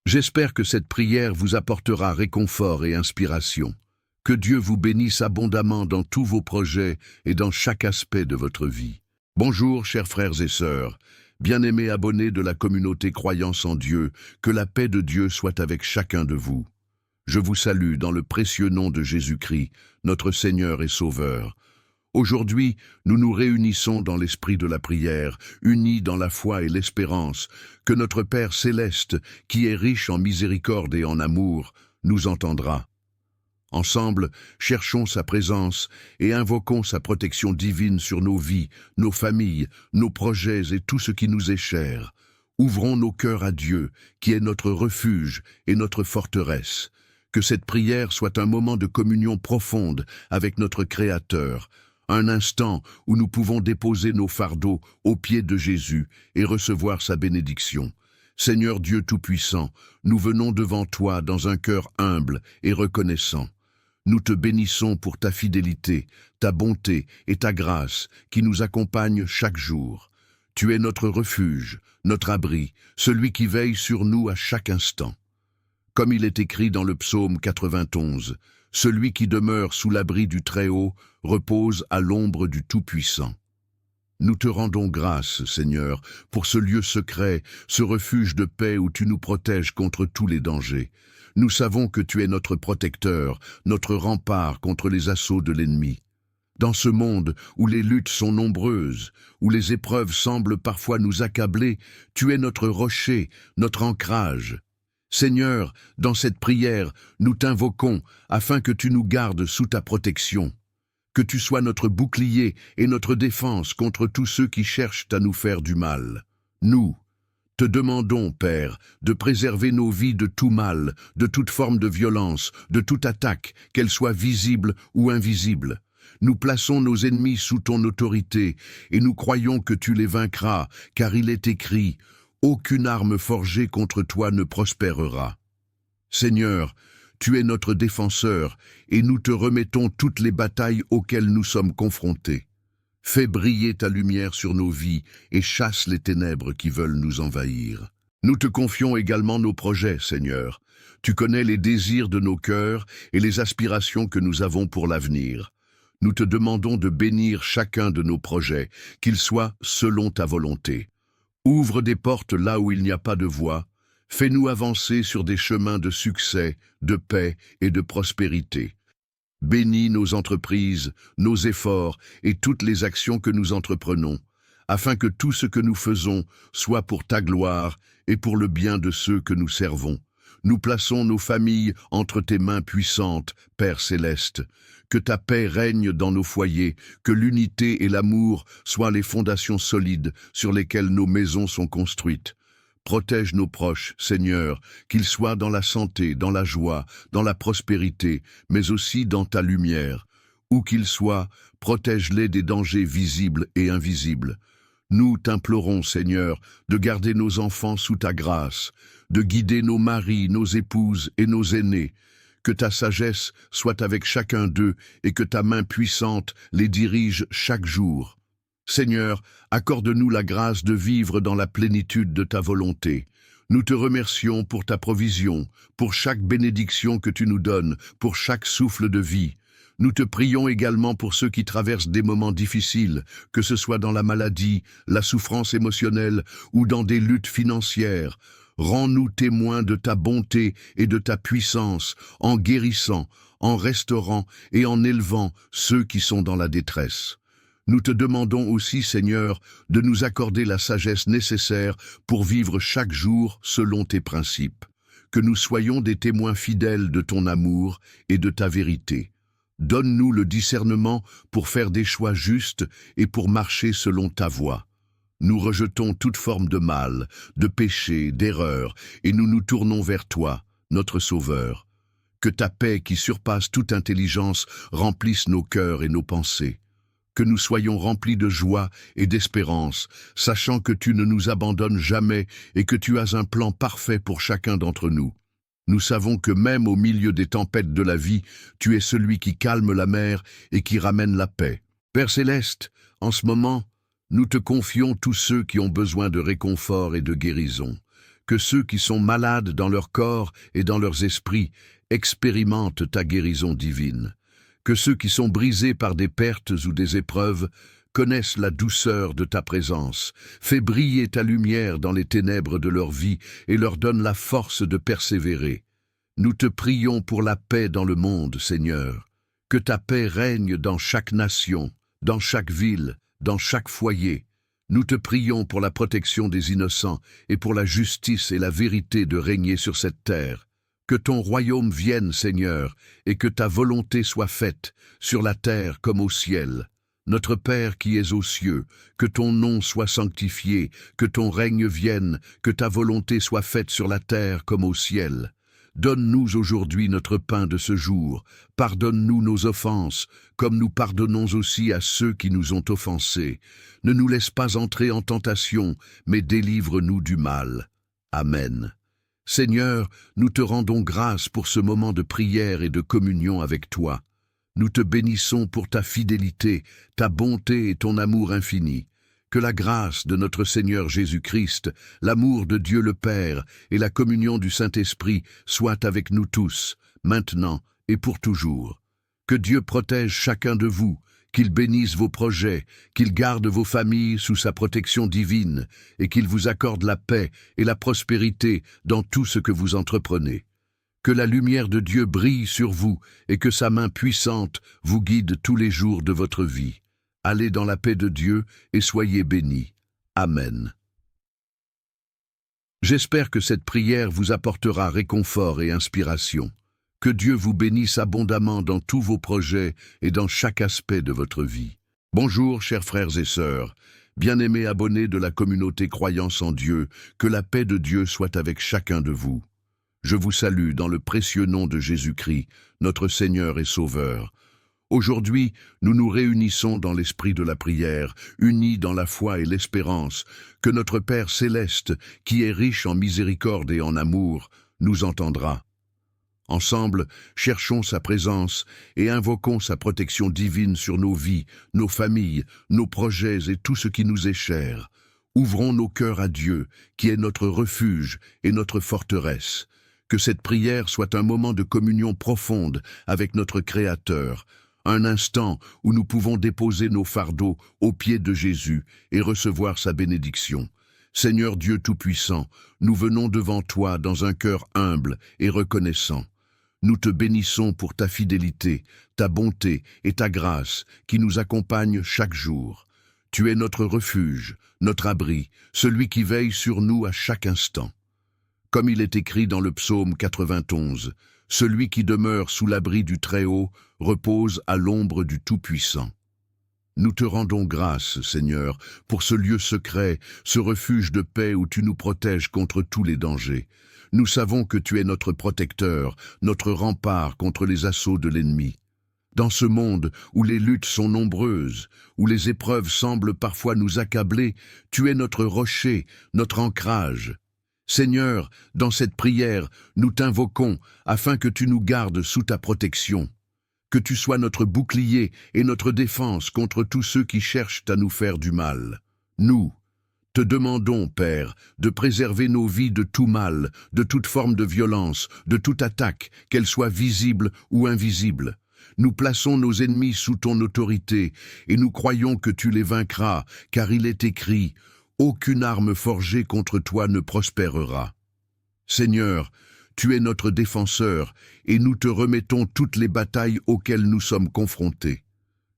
J'espère que cette prière vous apportera réconfort et inspiration. Que Dieu vous bénisse abondamment dans tous vos projets et dans chaque aspect de votre vie. Bonjour, chers frères et sœurs. Bien-aimés abonnés de la communauté Croyance en Dieu, que la paix de Dieu soit avec chacun de vous. Je vous salue dans le précieux nom de Jésus-Christ, notre Seigneur et Sauveur. Aujourd'hui, nous nous réunissons dans l'esprit de la prière, unis dans la foi et l'espérance, que notre Père céleste, qui est riche en miséricorde et en amour, nous entendra. Ensemble, cherchons sa présence et invoquons sa protection divine sur nos vies, nos familles, nos projets et tout ce qui nous est cher. Ouvrons nos cœurs à Dieu, qui est notre refuge et notre forteresse. Que cette prière soit un moment de communion profonde avec notre Créateur, un instant où nous pouvons déposer nos fardeaux aux pieds de Jésus et recevoir sa bénédiction. Seigneur Dieu Tout-Puissant, nous venons devant toi dans un cœur humble et reconnaissant. Nous te bénissons pour ta fidélité, ta bonté et ta grâce qui nous accompagnent chaque jour. Tu es notre refuge, notre abri, celui qui veille sur nous à chaque instant. comme il est écrit dans le psaume 91. Celui qui demeure sous l'abri du Très-Haut repose à l'ombre du Tout-Puissant. Nous te rendons grâce, Seigneur, pour ce lieu secret, ce refuge de paix où tu nous protèges contre tous les dangers. Nous savons que tu es notre protecteur, notre rempart contre les assauts de l'ennemi. Dans ce monde où les luttes sont nombreuses, où les épreuves semblent parfois nous accabler, tu es notre rocher, notre ancrage. Seigneur, dans cette prière, nous t'invoquons afin que tu nous gardes sous ta protection. Que tu sois notre bouclier et notre défense contre tous ceux qui cherchent à nous faire du mal. Nous te demandons, Père, de préserver nos vies de tout mal, de toute forme de violence, de toute attaque, qu'elle soit visible ou invisible. Nous plaçons nos ennemis sous ton autorité et nous croyons que tu les vaincras, car il est écrit « Aucune arme forgée contre toi ne prospérera ». Seigneur, tu es notre défenseur et nous te remettons toutes les batailles auxquelles nous sommes confrontés. Fais briller ta lumière sur nos vies et chasse les ténèbres qui veulent nous envahir. Nous te confions également nos projets, Seigneur. Tu connais les désirs de nos cœurs et les aspirations que nous avons pour l'avenir. Nous te demandons de bénir chacun de nos projets, qu'ils soient selon ta volonté. Ouvre des portes là où il n'y a pas de voie. Fais-nous avancer sur des chemins de succès, de paix et de prospérité. Bénis nos entreprises, nos efforts et toutes les actions que nous entreprenons, afin que tout ce que nous faisons soit pour ta gloire et pour le bien de ceux que nous servons. Nous plaçons nos familles entre tes mains puissantes, Père céleste. Que ta paix règne dans nos foyers, que l'unité et l'amour soient les fondations solides sur lesquelles nos maisons sont construites. Protège nos proches, Seigneur, qu'ils soient dans la santé, dans la joie, dans la prospérité, mais aussi dans ta lumière. Où qu'ils soient, protège-les des dangers visibles et invisibles. Nous t'implorons, Seigneur, de garder nos enfants sous ta grâce, de guider nos maris, nos épouses et nos aînés. Que ta sagesse soit avec chacun d'eux et que ta main puissante les dirige chaque jour. Seigneur, accorde-nous la grâce de vivre dans la plénitude de ta volonté. Nous te remercions pour ta provision, pour chaque bénédiction que tu nous donnes, pour chaque souffle de vie. Nous te prions également pour ceux qui traversent des moments difficiles, que ce soit dans la maladie, la souffrance émotionnelle ou dans des luttes financières. Rends-nous témoins de ta bonté et de ta puissance, en guérissant, en restaurant et en élevant ceux qui sont dans la détresse. Nous te demandons aussi, Seigneur, de nous accorder la sagesse nécessaire pour vivre chaque jour selon tes principes. Que nous soyons des témoins fidèles de ton amour et de ta vérité. Donne-nous le discernement pour faire des choix justes et pour marcher selon ta voie. Nous rejetons toute forme de mal, de péché, d'erreur, et nous nous tournons vers toi, notre Sauveur. Que ta paix qui surpasse toute intelligence remplisse nos cœurs et nos pensées. Que nous soyons remplis de joie et d'espérance, sachant que tu ne nous abandonnes jamais et que tu as un plan parfait pour chacun d'entre nous. Nous savons que même au milieu des tempêtes de la vie, tu es celui qui calme la mer et qui ramène la paix. Père céleste, en ce moment, nous te confions tous ceux qui ont besoin de réconfort et de guérison. Que ceux qui sont malades dans leur corps et dans leurs esprits expérimentent ta guérison divine. Que ceux qui sont brisés par des pertes ou des épreuves connaissent la douceur de ta présence. Fais briller ta lumière dans les ténèbres de leur vie et leur donne la force de persévérer. Nous te prions pour la paix dans le monde, Seigneur. Que ta paix règne dans chaque nation, dans chaque ville, dans chaque foyer. Nous te prions pour la protection des innocents et pour la justice et la vérité de régner sur cette terre. Que ton royaume vienne, Seigneur, et que ta volonté soit faite, sur la terre comme au ciel. Notre Père qui es aux cieux, que ton nom soit sanctifié, que ton règne vienne, que ta volonté soit faite sur la terre comme au ciel. Donne-nous aujourd'hui notre pain de ce jour. Pardonne-nous nos offenses, comme nous pardonnons aussi à ceux qui nous ont offensés. Ne nous laisse pas entrer en tentation, mais délivre-nous du mal. Amen. Seigneur, nous te rendons grâce pour ce moment de prière et de communion avec toi. Nous te bénissons pour ta fidélité, ta bonté et ton amour infini. Que la grâce de notre Seigneur Jésus-Christ, l'amour de Dieu le Père et la communion du Saint-Esprit soient avec nous tous, maintenant et pour toujours. Que Dieu protège chacun de vous, qu'il bénisse vos projets, qu'il garde vos familles sous sa protection divine et qu'il vous accorde la paix et la prospérité dans tout ce que vous entreprenez. Que la lumière de Dieu brille sur vous et que sa main puissante vous guide tous les jours de votre vie. Allez dans la paix de Dieu et soyez bénis. Amen. J'espère que cette prière vous apportera réconfort et inspiration. Que Dieu vous bénisse abondamment dans tous vos projets et dans chaque aspect de votre vie. Bonjour, chers frères et sœurs, bien-aimés abonnés de la communauté Croyance en Dieu, que la paix de Dieu soit avec chacun de vous. Je vous salue dans le précieux nom de Jésus-Christ, notre Seigneur et Sauveur. Aujourd'hui, nous nous réunissons dans l'esprit de la prière, unis dans la foi et l'espérance, que notre Père céleste, qui est riche en miséricorde et en amour, nous entendra. Ensemble, cherchons sa présence et invoquons sa protection divine sur nos vies, nos familles, nos projets et tout ce qui nous est cher. Ouvrons nos cœurs à Dieu, qui est notre refuge et notre forteresse. Que cette prière soit un moment de communion profonde avec notre Créateur, un instant où nous pouvons déposer nos fardeaux aux pieds de Jésus et recevoir sa bénédiction. Seigneur Dieu Tout-Puissant, nous venons devant toi dans un cœur humble et reconnaissant. Nous te bénissons pour ta fidélité, ta bonté et ta grâce qui nous accompagnent chaque jour. Tu es notre refuge, notre abri, celui qui veille sur nous à chaque instant. Comme il est écrit dans le psaume 91, « Celui qui demeure sous l'abri du Très-Haut repose à l'ombre du Tout-Puissant. » Nous te rendons grâce, Seigneur, pour ce lieu secret, ce refuge de paix où tu nous protèges contre tous les dangers. Nous savons que tu es notre protecteur, notre rempart contre les assauts de l'ennemi. Dans ce monde où les luttes sont nombreuses, où les épreuves semblent parfois nous accabler, tu es notre rocher, notre ancrage. Seigneur, dans cette prière, nous t'invoquons afin que tu nous gardes sous ta protection. Que tu sois notre bouclier et notre défense contre tous ceux qui cherchent à nous faire du mal. Nous te demandons, Père, de préserver nos vies de tout mal, de toute forme de violence, de toute attaque, qu'elle soit visible ou invisible. Nous plaçons nos ennemis sous ton autorité et nous croyons que tu les vaincras, car il est écrit « Aucune arme forgée contre toi ne prospérera. » Seigneur, tu es notre défenseur et nous te remettons toutes les batailles auxquelles nous sommes confrontés.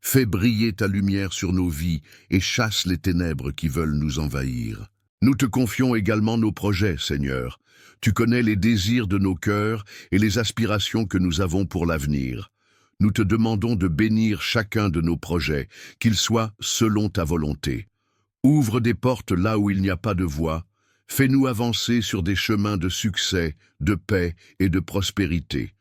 Fais briller ta lumière sur nos vies et chasse les ténèbres qui veulent nous envahir. Nous te confions également nos projets, Seigneur. Tu connais les désirs de nos cœurs et les aspirations que nous avons pour l'avenir. Nous te demandons de bénir chacun de nos projets, qu'ils soient selon ta volonté. Ouvre des portes là où il n'y a pas de voie. Fais-nous avancer sur des chemins de succès, de paix et de prospérité.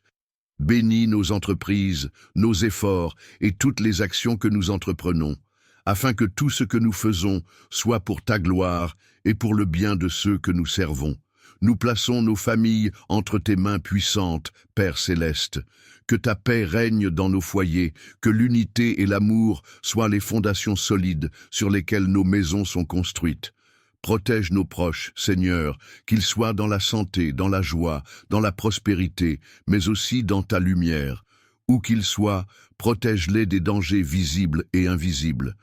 Bénis nos entreprises, nos efforts et toutes les actions que nous entreprenons, afin que tout ce que nous faisons soit pour ta gloire et pour le bien de ceux que nous servons. Nous plaçons nos familles entre tes mains puissantes, Père céleste. Que ta paix règne dans nos foyers, que l'unité et l'amour soient les fondations solides sur lesquelles nos maisons sont construites. Protège nos proches, Seigneur, qu'ils soient dans la santé, dans la joie, dans la prospérité, mais aussi dans ta lumière. Où qu'ils soient, protège-les des dangers visibles et invisibles.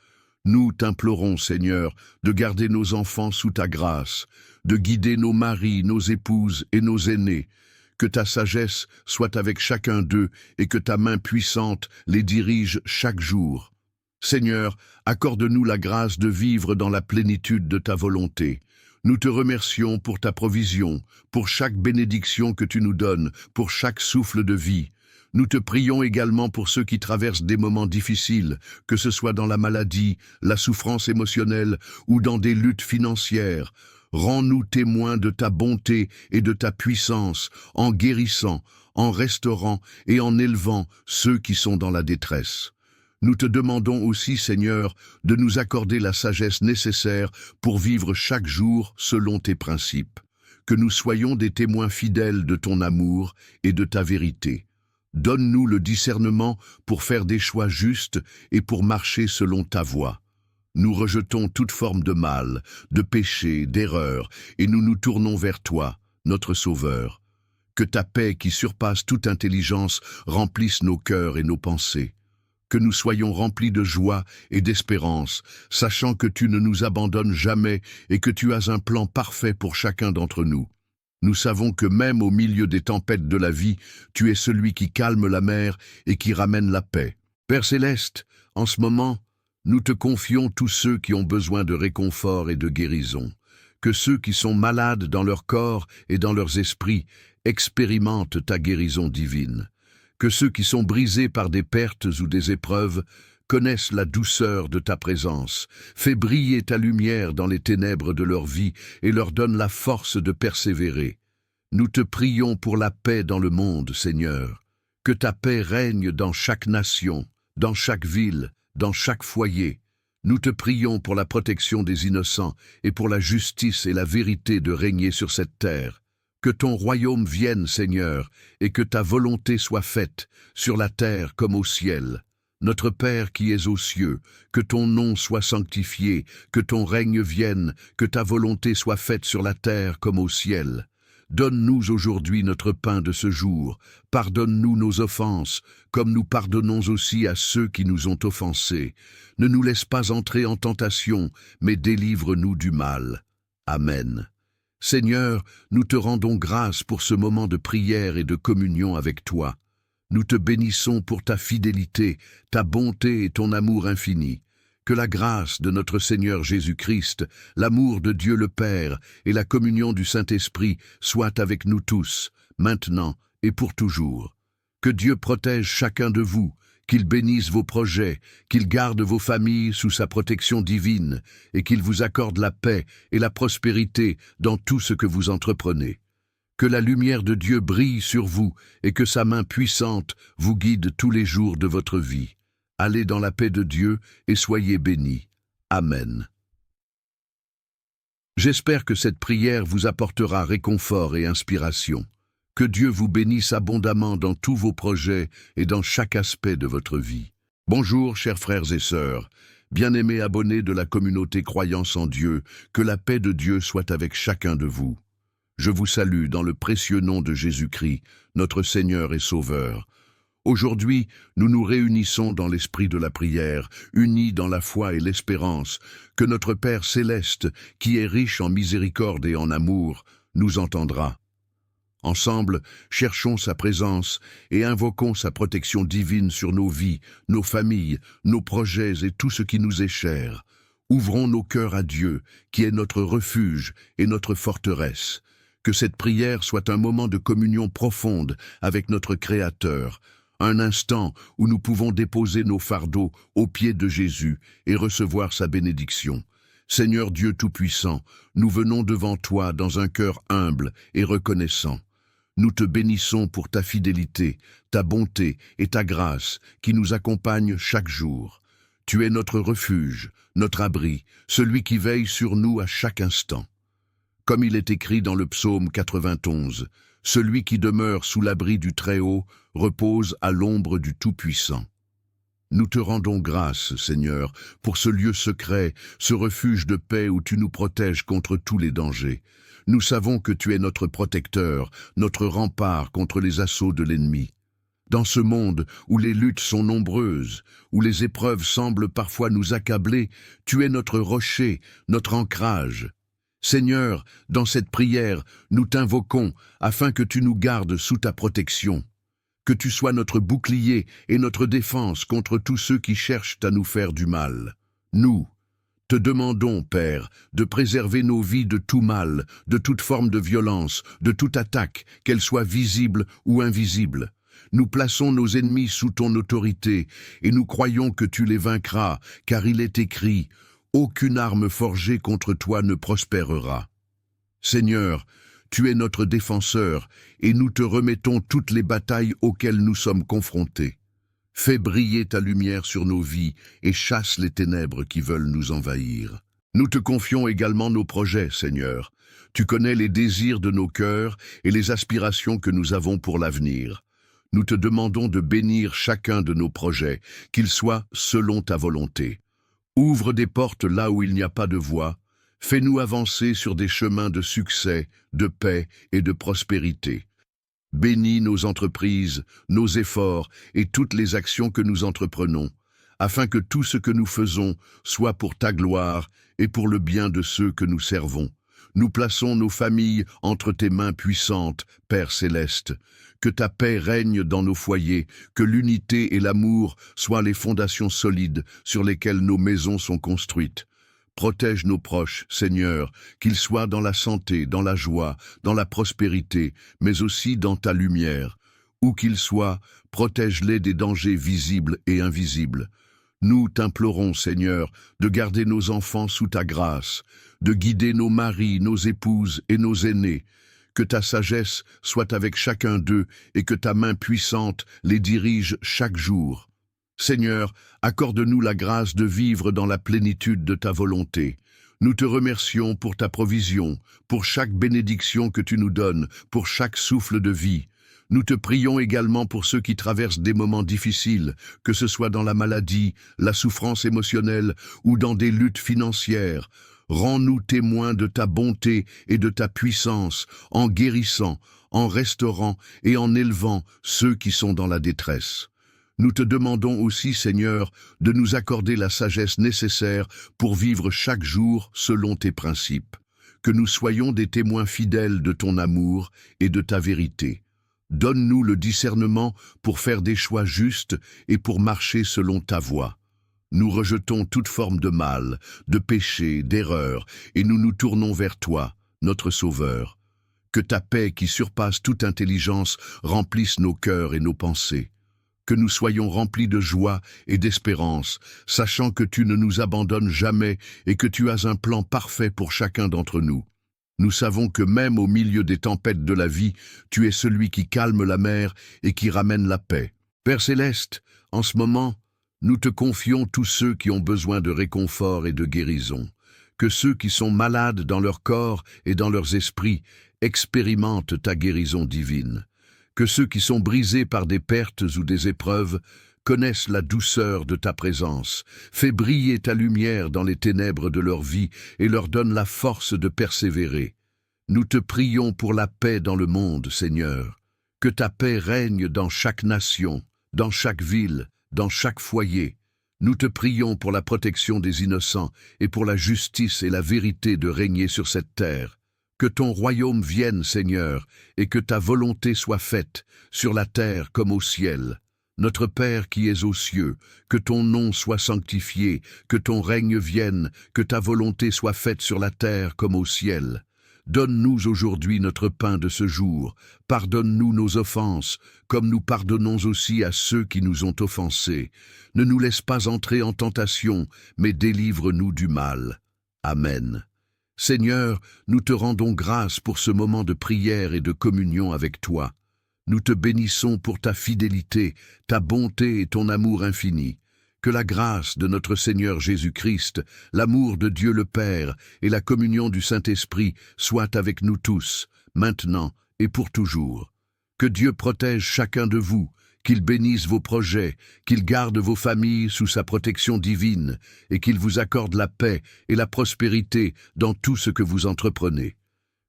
Nous t'implorons, Seigneur, de garder nos enfants sous ta grâce, de guider nos maris, nos épouses et nos aînés. Que ta sagesse soit avec chacun d'eux et que ta main puissante les dirige chaque jour. Seigneur, accorde-nous la grâce de vivre dans la plénitude de ta volonté. Nous te remercions pour ta provision, pour chaque bénédiction que tu nous donnes, pour chaque souffle de vie. Nous te prions également pour ceux qui traversent des moments difficiles, que ce soit dans la maladie, la souffrance émotionnelle ou dans des luttes financières. Rends-nous témoins de ta bonté et de ta puissance, en guérissant, en restaurant et en élevant ceux qui sont dans la détresse. Nous te demandons aussi, Seigneur, de nous accorder la sagesse nécessaire pour vivre chaque jour selon tes principes. Que nous soyons des témoins fidèles de ton amour et de ta vérité. Donne-nous le discernement pour faire des choix justes et pour marcher selon ta voie. Nous rejetons toute forme de mal, de péché, d'erreur, et nous nous tournons vers toi, notre Sauveur. Que ta paix qui surpasse toute intelligence remplisse nos cœurs et nos pensées. Que nous soyons remplis de joie et d'espérance, sachant que tu ne nous abandonnes jamais et que tu as un plan parfait pour chacun d'entre nous. Nous savons que même au milieu des tempêtes de la vie, tu es celui qui calme la mer et qui ramène la paix. Père Céleste, en ce moment, nous te confions tous ceux qui ont besoin de réconfort et de guérison. Que ceux qui sont malades dans leur corps et dans leurs esprits expérimentent ta guérison divine. Que ceux qui sont brisés par des pertes ou des épreuves connaissent la douceur de ta présence. Fais briller ta lumière dans les ténèbres de leur vie et leur donne la force de persévérer. Nous te prions pour la paix dans le monde, Seigneur. Que ta paix règne dans chaque nation, dans chaque ville, dans chaque foyer. Nous te prions pour la protection des innocents et pour la justice et la vérité de régner sur cette terre. Que ton royaume vienne, Seigneur, et que ta volonté soit faite, sur la terre comme au ciel. Notre Père qui es aux cieux, que ton nom soit sanctifié, que ton règne vienne, que ta volonté soit faite sur la terre comme au ciel. Donne-nous aujourd'hui notre pain de ce jour. Pardonne-nous nos offenses, comme nous pardonnons aussi à ceux qui nous ont offensés. Ne nous laisse pas entrer en tentation, mais délivre-nous du mal. Amen. Seigneur, nous te rendons grâce pour ce moment de prière et de communion avec toi. Nous te bénissons pour ta fidélité, ta bonté et ton amour infini. Que la grâce de notre Seigneur Jésus-Christ, l'amour de Dieu le Père et la communion du Saint-Esprit soient avec nous tous, maintenant et pour toujours. Que Dieu protège chacun de vous, qu'il bénisse vos projets, qu'il garde vos familles sous sa protection divine et qu'il vous accorde la paix et la prospérité dans tout ce que vous entreprenez. Que la lumière de Dieu brille sur vous et que sa main puissante vous guide tous les jours de votre vie. Allez dans la paix de Dieu et soyez bénis. Amen. J'espère que cette prière vous apportera réconfort et inspiration. Que Dieu vous bénisse abondamment dans tous vos projets et dans chaque aspect de votre vie. Bonjour, chers frères et sœurs, bien-aimés abonnés de la communauté Croyance en Dieu, que la paix de Dieu soit avec chacun de vous. Je vous salue dans le précieux nom de Jésus-Christ, notre Seigneur et Sauveur. Aujourd'hui, nous nous réunissons dans l'esprit de la prière, unis dans la foi et l'espérance, que notre Père céleste, qui est riche en miséricorde et en amour, nous entendra. Ensemble, cherchons sa présence et invoquons sa protection divine sur nos vies, nos familles, nos projets et tout ce qui nous est cher. Ouvrons nos cœurs à Dieu, qui est notre refuge et notre forteresse. Que cette prière soit un moment de communion profonde avec notre Créateur, un instant où nous pouvons déposer nos fardeaux aux pieds de Jésus et recevoir sa bénédiction. Seigneur Dieu Tout-Puissant, nous venons devant toi dans un cœur humble et reconnaissant. Nous te bénissons pour ta fidélité, ta bonté et ta grâce qui nous accompagnent chaque jour. Tu es notre refuge, notre abri, celui qui veille sur nous à chaque instant. Comme il est écrit dans le psaume 91, « Celui qui demeure sous l'abri du Très-Haut repose à l'ombre du Tout-Puissant. » Nous te rendons grâce, Seigneur, pour ce lieu secret, ce refuge de paix où tu nous protèges contre tous les dangers. Nous savons que tu es notre protecteur, notre rempart contre les assauts de l'ennemi. Dans ce monde où les luttes sont nombreuses, où les épreuves semblent parfois nous accabler, tu es notre rocher, notre ancrage. Seigneur, dans cette prière, nous t'invoquons afin que tu nous gardes sous ta protection. Que tu sois notre bouclier et notre défense contre tous ceux qui cherchent à nous faire du mal. Nous te demandons, Père, de préserver nos vies de tout mal, de toute forme de violence, de toute attaque, qu'elle soit visible ou invisible. Nous plaçons nos ennemis sous ton autorité et nous croyons que tu les vaincras, car il est écrit « Aucune arme forgée contre toi ne prospérera ». Seigneur, tu es notre défenseur et nous te remettons toutes les batailles auxquelles nous sommes confrontés. Fais briller ta lumière sur nos vies et chasse les ténèbres qui veulent nous envahir. Nous te confions également nos projets, Seigneur. Tu connais les désirs de nos cœurs et les aspirations que nous avons pour l'avenir. Nous te demandons de bénir chacun de nos projets, qu'ils soient selon ta volonté. Ouvre des portes là où il n'y a pas de voie. Fais-nous avancer sur des chemins de succès, de paix et de prospérité. Bénis nos entreprises, nos efforts et toutes les actions que nous entreprenons, afin que tout ce que nous faisons soit pour ta gloire et pour le bien de ceux que nous servons. Nous plaçons nos familles entre tes mains puissantes, Père céleste. Que ta paix règne dans nos foyers, que l'unité et l'amour soient les fondations solides sur lesquelles nos maisons sont construites. Protège nos proches, Seigneur, qu'ils soient dans la santé, dans la joie, dans la prospérité, mais aussi dans ta lumière. Où qu'ils soient, protège-les des dangers visibles et invisibles. Nous t'implorons, Seigneur, de garder nos enfants sous ta grâce, de guider nos maris, nos épouses et nos aînés. Que ta sagesse soit avec chacun d'eux et que ta main puissante les dirige chaque jour. Seigneur, accorde-nous la grâce de vivre dans la plénitude de ta volonté. Nous te remercions pour ta provision, pour chaque bénédiction que tu nous donnes, pour chaque souffle de vie. Nous te prions également pour ceux qui traversent des moments difficiles, que ce soit dans la maladie, la souffrance émotionnelle ou dans des luttes financières. Rends-nous témoins de ta bonté et de ta puissance, en guérissant, en restaurant et en élevant ceux qui sont dans la détresse. Nous te demandons aussi, Seigneur, de nous accorder la sagesse nécessaire pour vivre chaque jour selon tes principes. Que nous soyons des témoins fidèles de ton amour et de ta vérité. Donne-nous le discernement pour faire des choix justes et pour marcher selon ta voie. Nous rejetons toute forme de mal, de péché, d'erreur, et nous nous tournons vers toi, notre Sauveur. Que ta paix qui surpasse toute intelligence remplisse nos cœurs et nos pensées. Que nous soyons remplis de joie et d'espérance, sachant que tu ne nous abandonnes jamais et que tu as un plan parfait pour chacun d'entre nous. Nous savons que même au milieu des tempêtes de la vie, tu es celui qui calme la mer et qui ramène la paix. Père céleste, en ce moment, nous te confions tous ceux qui ont besoin de réconfort et de guérison. Que ceux qui sont malades dans leur corps et dans leurs esprits expérimentent ta guérison divine. Que ceux qui sont brisés par des pertes ou des épreuves connaissent la douceur de ta présence. Fais briller ta lumière dans les ténèbres de leur vie et leur donne la force de persévérer. Nous te prions pour la paix dans le monde, Seigneur. Que ta paix règne dans chaque nation, dans chaque ville, dans chaque foyer. Nous te prions pour la protection des innocents et pour la justice et la vérité de régner sur cette terre. Que ton royaume vienne, Seigneur, et que ta volonté soit faite, sur la terre comme au ciel. Notre Père qui es aux cieux, que ton nom soit sanctifié, que ton règne vienne, que ta volonté soit faite sur la terre comme au ciel. Donne-nous aujourd'hui notre pain de ce jour. Pardonne-nous nos offenses, comme nous pardonnons aussi à ceux qui nous ont offensés. Ne nous laisse pas entrer en tentation, mais délivre-nous du mal. Amen. Seigneur, nous te rendons grâce pour ce moment de prière et de communion avec toi. Nous te bénissons pour ta fidélité, ta bonté et ton amour infini. Que la grâce de notre Seigneur Jésus-Christ, l'amour de Dieu le Père et la communion du Saint-Esprit soient avec nous tous, maintenant et pour toujours. Que Dieu protège chacun de vous, qu'il bénisse vos projets, qu'il garde vos familles sous sa protection divine et qu'il vous accorde la paix et la prospérité dans tout ce que vous entreprenez.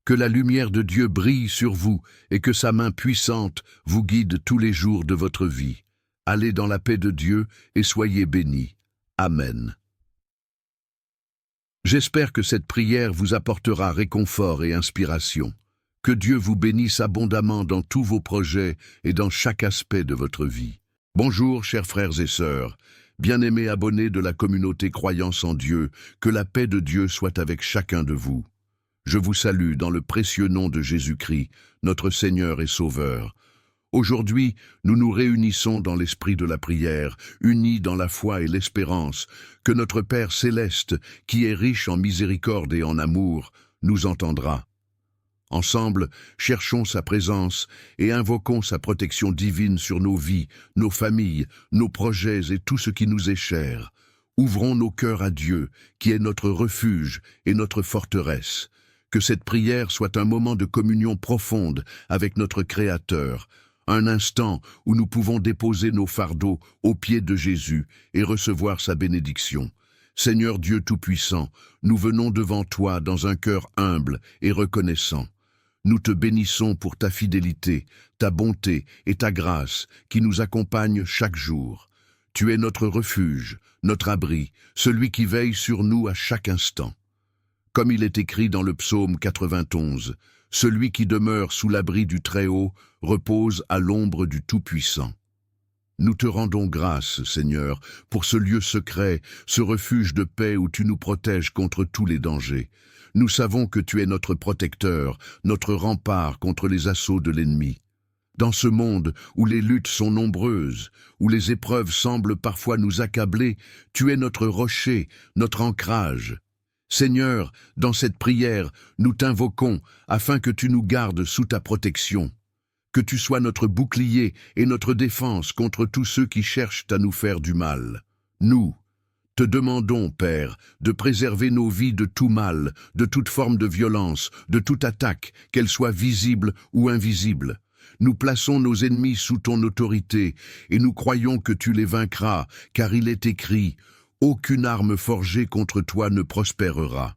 Que la lumière de Dieu brille sur vous et que sa main puissante vous guide tous les jours de votre vie. Allez dans la paix de Dieu et soyez bénis. Amen. J'espère que cette prière vous apportera réconfort et inspiration. Que Dieu vous bénisse abondamment dans tous vos projets et dans chaque aspect de votre vie. Bonjour, chers frères et sœurs, bien-aimés abonnés de la communauté Croyance en Dieu, que la paix de Dieu soit avec chacun de vous. Je vous salue dans le précieux nom de Jésus-Christ, notre Seigneur et Sauveur. Aujourd'hui, nous nous réunissons dans l'esprit de la prière, unis dans la foi et l'espérance, que notre Père céleste, qui est riche en miséricorde et en amour, nous entendra. Ensemble, cherchons sa présence et invoquons sa protection divine sur nos vies, nos familles, nos projets et tout ce qui nous est cher. Ouvrons nos cœurs à Dieu, qui est notre refuge et notre forteresse. Que cette prière soit un moment de communion profonde avec notre Créateur, un instant où nous pouvons déposer nos fardeaux aux pieds de Jésus et recevoir sa bénédiction. Seigneur Dieu Tout-Puissant, nous venons devant toi dans un cœur humble et reconnaissant. Nous te bénissons pour ta fidélité, ta bonté et ta grâce qui nous accompagnent chaque jour. Tu es notre refuge, notre abri, celui qui veille sur nous à chaque instant. Comme il est écrit dans le psaume 91, « Celui qui demeure sous l'abri du Très-Haut repose à l'ombre du Tout-Puissant. » Nous te rendons grâce, Seigneur, pour ce lieu secret, ce refuge de paix où tu nous protèges contre tous les dangers. Nous savons que tu es notre protecteur, notre rempart contre les assauts de l'ennemi. Dans ce monde où les luttes sont nombreuses, où les épreuves semblent parfois nous accabler, tu es notre rocher, notre ancrage. Seigneur, dans cette prière, nous t'invoquons afin que tu nous gardes sous ta protection. Que tu sois notre bouclier et notre défense contre tous ceux qui cherchent à nous faire du mal. Nous te demandons, Père, de préserver nos vies de tout mal, de toute forme de violence, de toute attaque, qu'elle soit visible ou invisible. Nous plaçons nos ennemis sous ton autorité et nous croyons que tu les vaincras, car il est écrit « Aucune arme forgée contre toi ne prospérera ».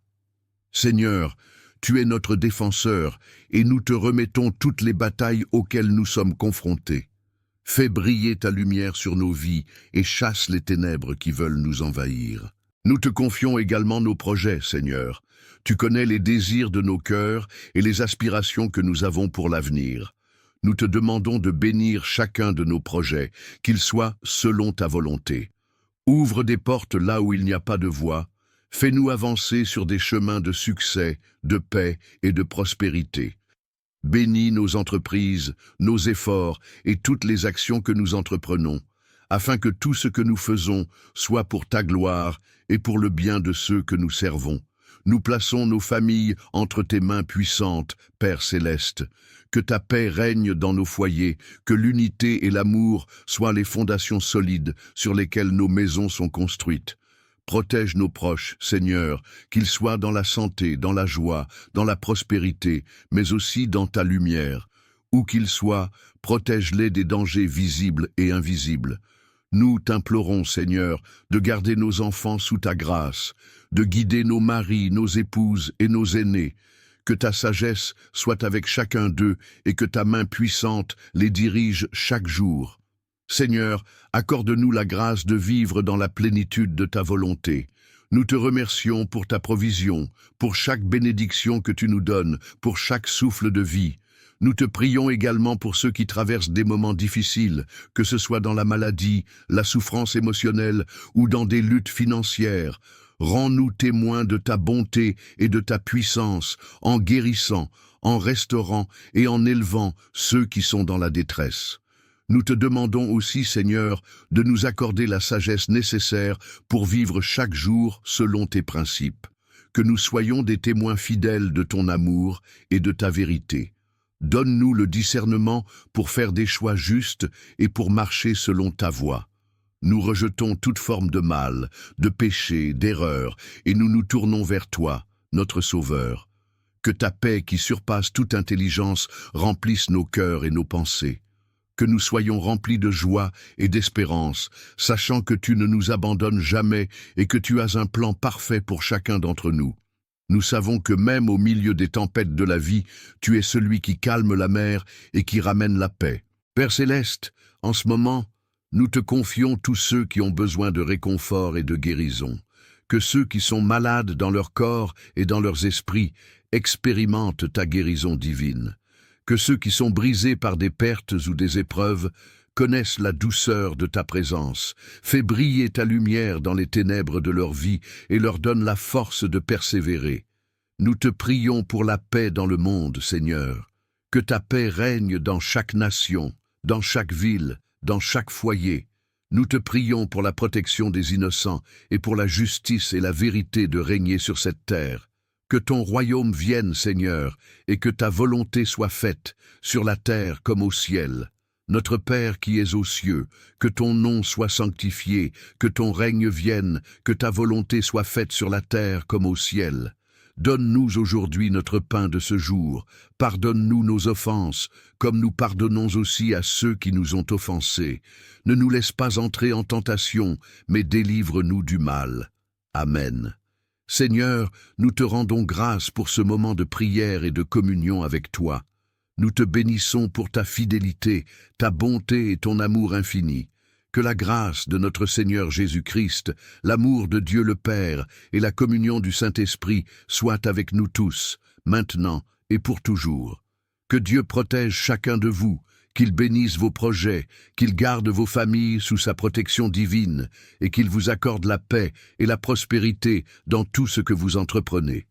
Seigneur, tu es notre défenseur et nous te remettons toutes les batailles auxquelles nous sommes confrontés. Fais briller ta lumière sur nos vies et chasse les ténèbres qui veulent nous envahir. Nous te confions également nos projets, Seigneur. Tu connais les désirs de nos cœurs et les aspirations que nous avons pour l'avenir. Nous te demandons de bénir chacun de nos projets, qu'ils soient selon ta volonté. Ouvre des portes là où il n'y a pas de voie. Fais-nous avancer sur des chemins de succès, de paix et de prospérité. Bénis nos entreprises, nos efforts et toutes les actions que nous entreprenons, afin que tout ce que nous faisons soit pour ta gloire et pour le bien de ceux que nous servons. Nous plaçons nos familles entre tes mains puissantes, Père céleste. Que ta paix règne dans nos foyers, que l'unité et l'amour soient les fondations solides sur lesquelles nos maisons sont construites. Protège nos proches, Seigneur, qu'ils soient dans la santé, dans la joie, dans la prospérité, mais aussi dans ta lumière. Où qu'ils soient, protège-les des dangers visibles et invisibles. Nous t'implorons, Seigneur, de garder nos enfants sous ta grâce, de guider nos maris, nos épouses et nos aînés. Que ta sagesse soit avec chacun d'eux et que ta main puissante les dirige chaque jour. Seigneur, accorde-nous la grâce de vivre dans la plénitude de ta volonté. Nous te remercions pour ta provision, pour chaque bénédiction que tu nous donnes, pour chaque souffle de vie. Nous te prions également pour ceux qui traversent des moments difficiles, que ce soit dans la maladie, la souffrance émotionnelle ou dans des luttes financières. Rends-nous témoins de ta bonté et de ta puissance, en guérissant, en restaurant et en élevant ceux qui sont dans la détresse. Nous te demandons aussi, Seigneur, de nous accorder la sagesse nécessaire pour vivre chaque jour selon tes principes. Que nous soyons des témoins fidèles de ton amour et de ta vérité. Donne-nous le discernement pour faire des choix justes et pour marcher selon ta voie. Nous rejetons toute forme de mal, de péché, d'erreur, et nous nous tournons vers toi, notre Sauveur. Que ta paix qui surpasse toute intelligence remplisse nos cœurs et nos pensées. Que nous soyons remplis de joie et d'espérance, sachant que tu ne nous abandonnes jamais et que tu as un plan parfait pour chacun d'entre nous. Nous savons que même au milieu des tempêtes de la vie, tu es celui qui calme la mer et qui ramène la paix. Père céleste, en ce moment, nous te confions tous ceux qui ont besoin de réconfort et de guérison. Que ceux qui sont malades dans leur corps et dans leurs esprits expérimentent ta guérison divine. Que ceux qui sont brisés par des pertes ou des épreuves connaissent la douceur de ta présence. Fais briller ta lumière dans les ténèbres de leur vie et leur donne la force de persévérer. Nous te prions pour la paix dans le monde, Seigneur. Que ta paix règne dans chaque nation, dans chaque ville, dans chaque foyer. Nous te prions pour la protection des innocents et pour la justice et la vérité de régner sur cette terre. Que ton royaume vienne, Seigneur, et que ta volonté soit faite, sur la terre comme au ciel. Notre Père qui es aux cieux, que ton nom soit sanctifié, que ton règne vienne, que ta volonté soit faite sur la terre comme au ciel. Donne-nous aujourd'hui notre pain de ce jour. Pardonne-nous nos offenses, comme nous pardonnons aussi à ceux qui nous ont offensés. Ne nous laisse pas entrer en tentation, mais délivre-nous du mal. Amen. Seigneur, nous te rendons grâce pour ce moment de prière et de communion avec toi. Nous te bénissons pour ta fidélité, ta bonté et ton amour infini. Que la grâce de notre Seigneur Jésus-Christ, l'amour de Dieu le Père et la communion du Saint-Esprit soient avec nous tous, maintenant et pour toujours. Que Dieu protège chacun de vous, qu'il bénisse vos projets, qu'il garde vos familles sous sa protection divine et qu'il vous accorde la paix et la prospérité dans tout ce que vous entreprenez.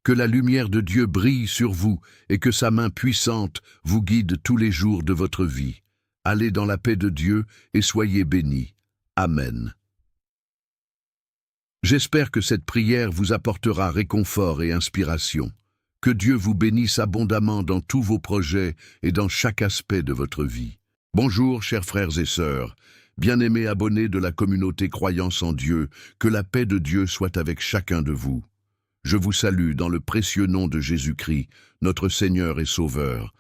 Que la lumière de Dieu brille sur vous et que sa main puissante vous guide tous les jours de votre vie. Allez dans la paix de Dieu et soyez bénis. Amen. J'espère que cette prière vous apportera réconfort et inspiration. Que Dieu vous bénisse abondamment dans tous vos projets et dans chaque aspect de votre vie. Bonjour, chers frères et sœurs, bien-aimés abonnés de la communauté Croyance en Dieu, que la paix de Dieu soit avec chacun de vous. Je vous salue dans le précieux nom de Jésus-Christ, notre Seigneur et Sauveur.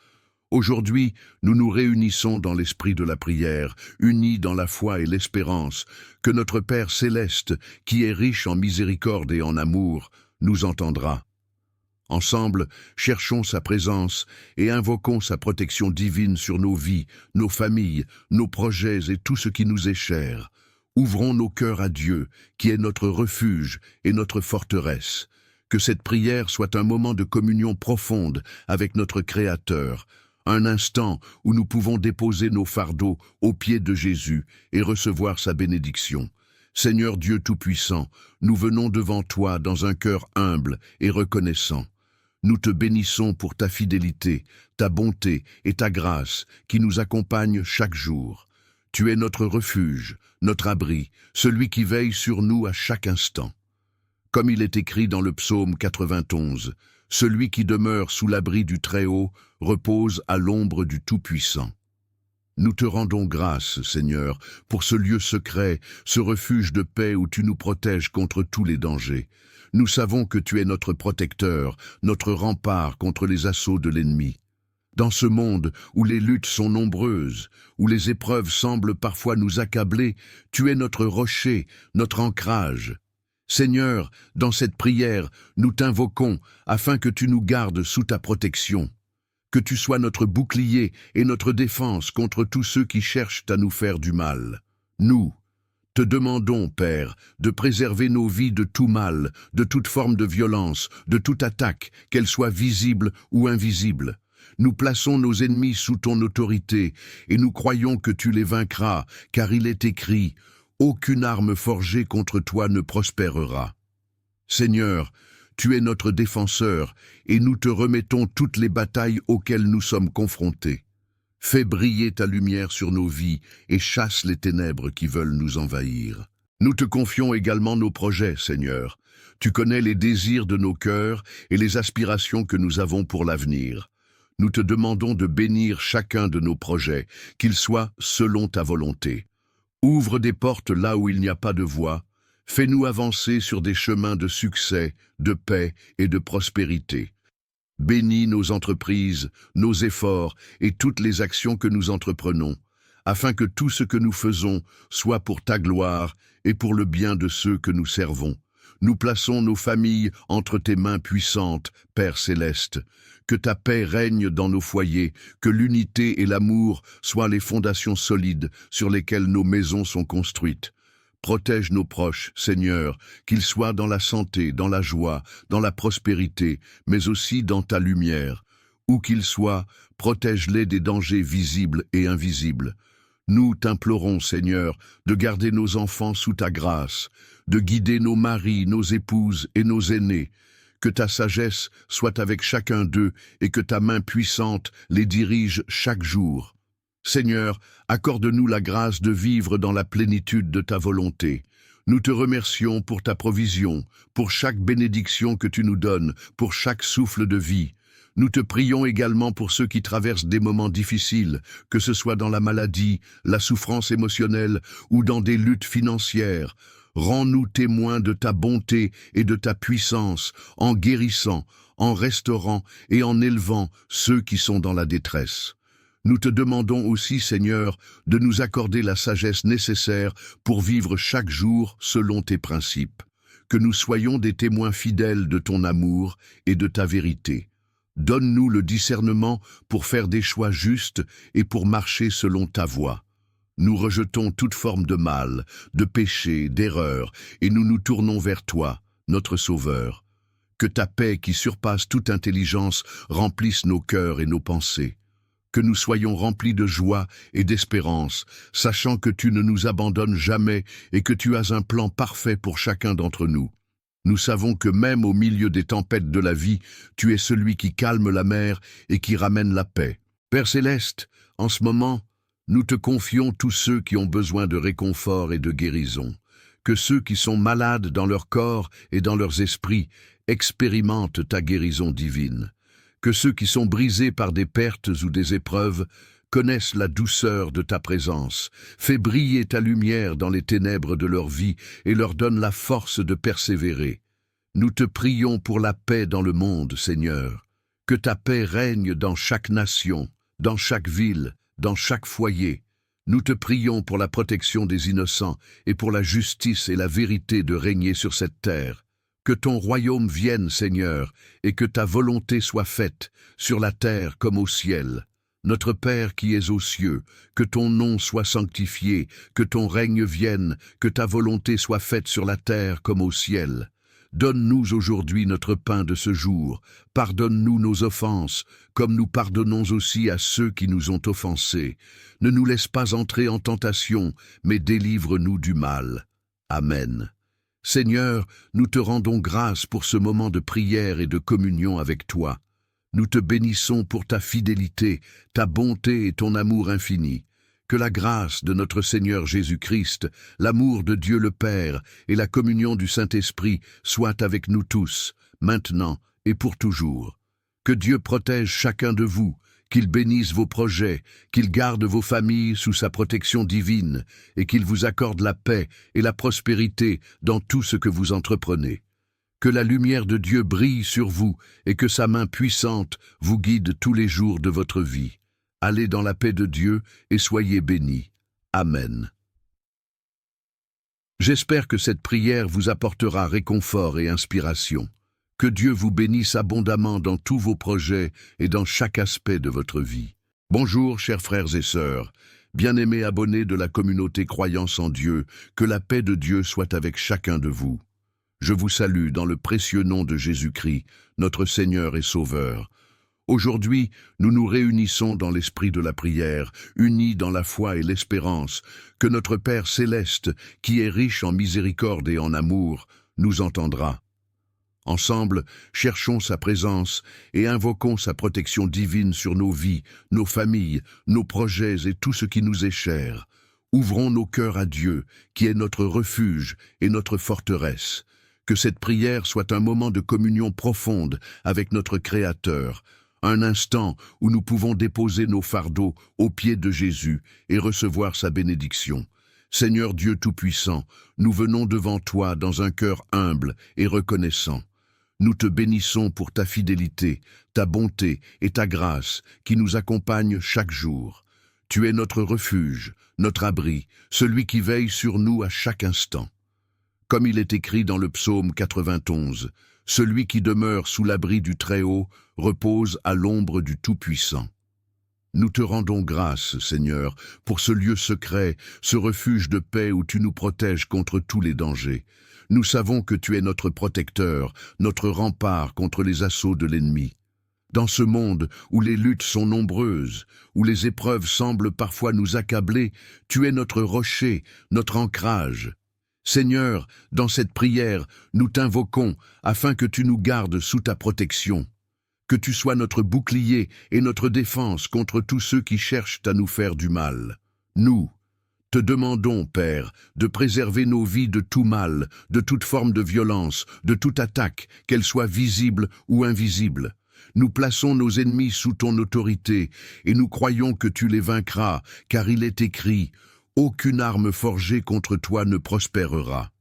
Aujourd'hui, nous nous réunissons dans l'esprit de la prière, unis dans la foi et l'espérance, que notre Père céleste, qui est riche en miséricorde et en amour, nous entendra. Ensemble, cherchons sa présence et invoquons sa protection divine sur nos vies, nos familles, nos projets et tout ce qui nous est cher. Ouvrons nos cœurs à Dieu, qui est notre refuge et notre forteresse. Que cette prière soit un moment de communion profonde avec notre Créateur, un instant où nous pouvons déposer nos fardeaux aux pieds de Jésus et recevoir sa bénédiction. Seigneur Dieu Tout-Puissant, nous venons devant toi dans un cœur humble et reconnaissant. Nous te bénissons pour ta fidélité, ta bonté et ta grâce qui nous accompagnent chaque jour. Tu es notre refuge, notre abri, celui qui veille sur nous à chaque instant. Comme il est écrit dans le psaume 91, « Celui qui demeure sous l'abri du Très-Haut repose à l'ombre du Tout-Puissant ». Nous te rendons grâce, Seigneur, pour ce lieu secret, ce refuge de paix où tu nous protèges contre tous les dangers. Nous savons que tu es notre protecteur, notre rempart contre les assauts de l'ennemi. Dans ce monde où les luttes sont nombreuses, où les épreuves semblent parfois nous accabler, tu es notre rocher, notre ancrage. Seigneur, dans cette prière, nous t'invoquons afin que tu nous gardes sous ta protection. Que tu sois notre bouclier et notre défense contre tous ceux qui cherchent à nous faire du mal. Nous te demandons, Père, de préserver nos vies de tout mal, de toute forme de violence, de toute attaque, qu'elle soit visible ou invisible. Nous plaçons nos ennemis sous ton autorité et nous croyons que tu les vaincras, car il est écrit « Aucune arme forgée contre toi ne prospérera ». Seigneur, tu es notre défenseur et nous te remettons toutes les batailles auxquelles nous sommes confrontés. Fais briller ta lumière sur nos vies et chasse les ténèbres qui veulent nous envahir. Nous te confions également nos projets, Seigneur. Tu connais les désirs de nos cœurs et les aspirations que nous avons pour l'avenir. Nous te demandons de bénir chacun de nos projets, qu'ils soient selon ta volonté. Ouvre des portes là où il n'y a pas de voie. Fais-nous avancer sur des chemins de succès, de paix et de prospérité. Bénis nos entreprises, nos efforts et toutes les actions que nous entreprenons, afin que tout ce que nous faisons soit pour ta gloire et pour le bien de ceux que nous servons. Nous plaçons nos familles entre tes mains puissantes, Père céleste. Que ta paix règne dans nos foyers, que l'unité et l'amour soient les fondations solides sur lesquelles nos maisons sont construites. Protège nos proches, Seigneur, qu'ils soient dans la santé, dans la joie, dans la prospérité, mais aussi dans ta lumière. Où qu'ils soient, protège-les des dangers visibles et invisibles. Nous t'implorons, Seigneur, de garder nos enfants sous ta grâce, de guider nos maris, nos épouses et nos aînés. Que ta sagesse soit avec chacun d'eux et que ta main puissante les dirige chaque jour. Seigneur, accorde-nous la grâce de vivre dans la plénitude de ta volonté. Nous te remercions pour ta provision, pour chaque bénédiction que tu nous donnes, pour chaque souffle de vie. Nous te prions également pour ceux qui traversent des moments difficiles, que ce soit dans la maladie, la souffrance émotionnelle ou dans des luttes financières. Rends-nous témoins de ta bonté et de ta puissance, en guérissant, en restaurant et en élevant ceux qui sont dans la détresse. Nous te demandons aussi, Seigneur, de nous accorder la sagesse nécessaire pour vivre chaque jour selon tes principes. que nous soyons des témoins fidèles de ton amour et de ta vérité. Donne-nous le discernement pour faire des choix justes et pour marcher selon ta voie. Nous rejetons toute forme de mal, de péché, d'erreur, et nous nous tournons vers toi, notre Sauveur. Que ta paix qui surpasse toute intelligence remplisse nos cœurs et nos pensées. Que nous soyons remplis de joie et d'espérance, sachant que tu ne nous abandonnes jamais et que tu as un plan parfait pour chacun d'entre nous. Nous savons que même au milieu des tempêtes de la vie, tu es celui qui calme la mer et qui ramène la paix. Père Céleste, en ce moment, nous te confions tous ceux qui ont besoin de réconfort et de guérison. Que ceux qui sont malades dans leur corps et dans leurs esprits expérimentent ta guérison divine. Que ceux qui sont brisés par des pertes ou des épreuves connaissent la douceur de ta présence. Fais briller ta lumière dans les ténèbres de leur vie et leur donne la force de persévérer. Nous te prions pour la paix dans le monde, Seigneur. Que ta paix règne dans chaque nation, dans chaque ville, dans chaque foyer. Nous te prions pour la protection des innocents et pour la justice et la vérité de régner sur cette terre. Que ton royaume vienne, Seigneur, et que ta volonté soit faite, sur la terre comme au ciel. Notre Père qui es aux cieux, que ton nom soit sanctifié, que ton règne vienne, que ta volonté soit faite sur la terre comme au ciel. Donne-nous aujourd'hui notre pain de ce jour. Pardonne-nous nos offenses, comme nous pardonnons aussi à ceux qui nous ont offensés. Ne nous laisse pas entrer en tentation, mais délivre-nous du mal. Amen. Seigneur, nous te rendons grâce pour ce moment de prière et de communion avec toi. Nous te bénissons pour ta fidélité, ta bonté et ton amour infini. Que la grâce de notre Seigneur Jésus-Christ, l'amour de Dieu le Père et la communion du Saint-Esprit soient avec nous tous, maintenant et pour toujours. Que Dieu protège chacun de vous, qu'il bénisse vos projets, qu'il garde vos familles sous sa protection divine et qu'il vous accorde la paix et la prospérité dans tout ce que vous entreprenez. Que la lumière de Dieu brille sur vous et que sa main puissante vous guide tous les jours de votre vie. Allez dans la paix de Dieu et soyez bénis. Amen. J'espère que cette prière vous apportera réconfort et inspiration. Que Dieu vous bénisse abondamment dans tous vos projets et dans chaque aspect de votre vie. Bonjour, chers frères et sœurs, bien-aimés abonnés de la communauté Croyance en Dieu, que la paix de Dieu soit avec chacun de vous. Je vous salue dans le précieux nom de Jésus-Christ, notre Seigneur et Sauveur. Aujourd'hui, nous nous réunissons dans l'esprit de la prière, unis dans la foi et l'espérance, que notre Père céleste, qui est riche en miséricorde et en amour, nous entendra. Ensemble, cherchons sa présence et invoquons sa protection divine sur nos vies, nos familles, nos projets et tout ce qui nous est cher. Ouvrons nos cœurs à Dieu, qui est notre refuge et notre forteresse. Que cette prière soit un moment de communion profonde avec notre Créateur, un instant où nous pouvons déposer nos fardeaux aux pieds de Jésus et recevoir sa bénédiction. Seigneur Dieu Tout-Puissant, nous venons devant toi dans un cœur humble et reconnaissant. Nous te bénissons pour ta fidélité, ta bonté et ta grâce qui nous accompagnent chaque jour. Tu es notre refuge, notre abri, celui qui veille sur nous à chaque instant. Comme il est écrit dans le psaume 91, « Celui qui demeure sous l'abri du Très-Haut repose à l'ombre du Tout-Puissant. » Nous te rendons grâce, Seigneur, pour ce lieu secret, ce refuge de paix où tu nous protèges contre tous les dangers. Nous savons que tu es notre protecteur, notre rempart contre les assauts de l'ennemi. Dans ce monde où les luttes sont nombreuses, où les épreuves semblent parfois nous accabler, tu es notre rocher, notre ancrage. Seigneur, dans cette prière, nous t'invoquons afin que tu nous gardes sous ta protection. Que tu sois notre bouclier et notre défense contre tous ceux qui cherchent à nous faire du mal. Nous te demandons, Père, de préserver nos vies de tout mal, de toute forme de violence, de toute attaque, qu'elle soit visible ou invisible. Nous plaçons nos ennemis sous ton autorité et nous croyons que tu les vaincras, car il est écrit « Aucune arme forgée contre toi ne prospérera ».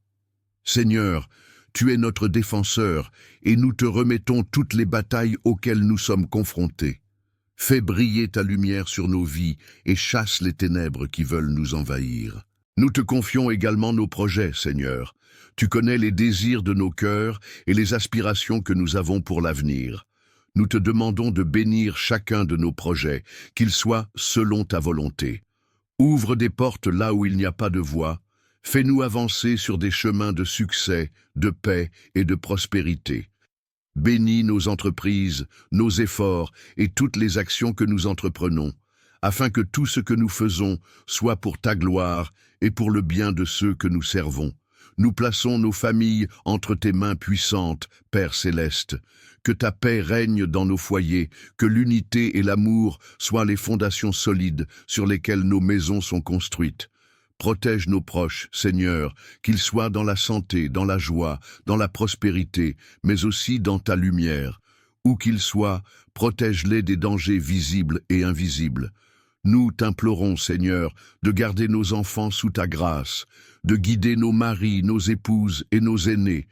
Seigneur, tu es notre défenseur et nous te remettons toutes les batailles auxquelles nous sommes confrontés. Fais briller ta lumière sur nos vies et chasse les ténèbres qui veulent nous envahir. Nous te confions également nos projets, Seigneur. Tu connais les désirs de nos cœurs et les aspirations que nous avons pour l'avenir. Nous te demandons de bénir chacun de nos projets, qu'ils soient selon ta volonté. Ouvre des portes là où il n'y a pas de voie. Fais-nous avancer sur des chemins de succès, de paix et de prospérité. Bénis nos entreprises, nos efforts et toutes les actions que nous entreprenons, afin que tout ce que nous faisons soit pour ta gloire et pour le bien de ceux que nous servons. Nous plaçons nos familles entre tes mains puissantes, Père céleste. Que ta paix règne dans nos foyers, que l'unité et l'amour soient les fondations solides sur lesquelles nos maisons sont construites. Protège nos proches, Seigneur, qu'ils soient dans la santé, dans la joie, dans la prospérité, mais aussi dans ta lumière. Où qu'ils soient, protège-les des dangers visibles et invisibles. Nous t'implorons, Seigneur, de garder nos enfants sous ta grâce, de guider nos maris, nos épouses et nos aînés.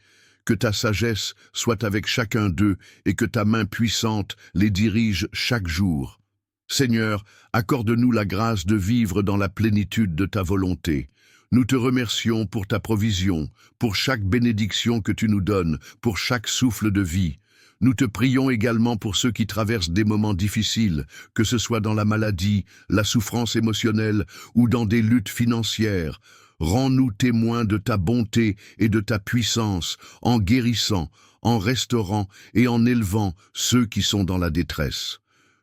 Que ta sagesse soit avec chacun d'eux et que ta main puissante les dirige chaque jour. Seigneur, accorde-nous la grâce de vivre dans la plénitude de ta volonté. Nous te remercions pour ta provision, pour chaque bénédiction que tu nous donnes, pour chaque souffle de vie. Nous te prions également pour ceux qui traversent des moments difficiles, que ce soit dans la maladie, la souffrance émotionnelle ou dans des luttes financières. Rends-nous témoins de ta bonté et de ta puissance, en guérissant, en restaurant et en élevant ceux qui sont dans la détresse.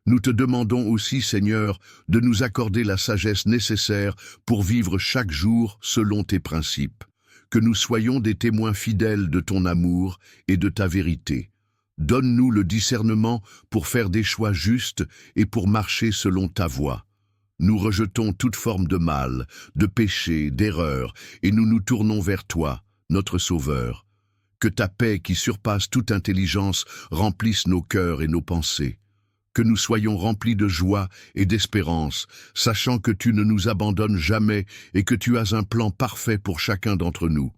Nous te demandons aussi, Seigneur, de nous accorder la sagesse nécessaire pour vivre chaque jour selon tes principes. Que nous soyons des témoins fidèles de ton amour et de ta vérité. Donne-nous le discernement pour faire des choix justes et pour marcher selon ta voie. Nous rejetons toute forme de mal, de péché, d'erreur, et nous nous tournons vers toi, notre Sauveur. Que ta paix qui surpasse toute intelligence remplisse nos cœurs et nos pensées. Que nous soyons remplis de joie et d'espérance, sachant que tu ne nous abandonnes jamais et que tu as un plan parfait pour chacun d'entre nous.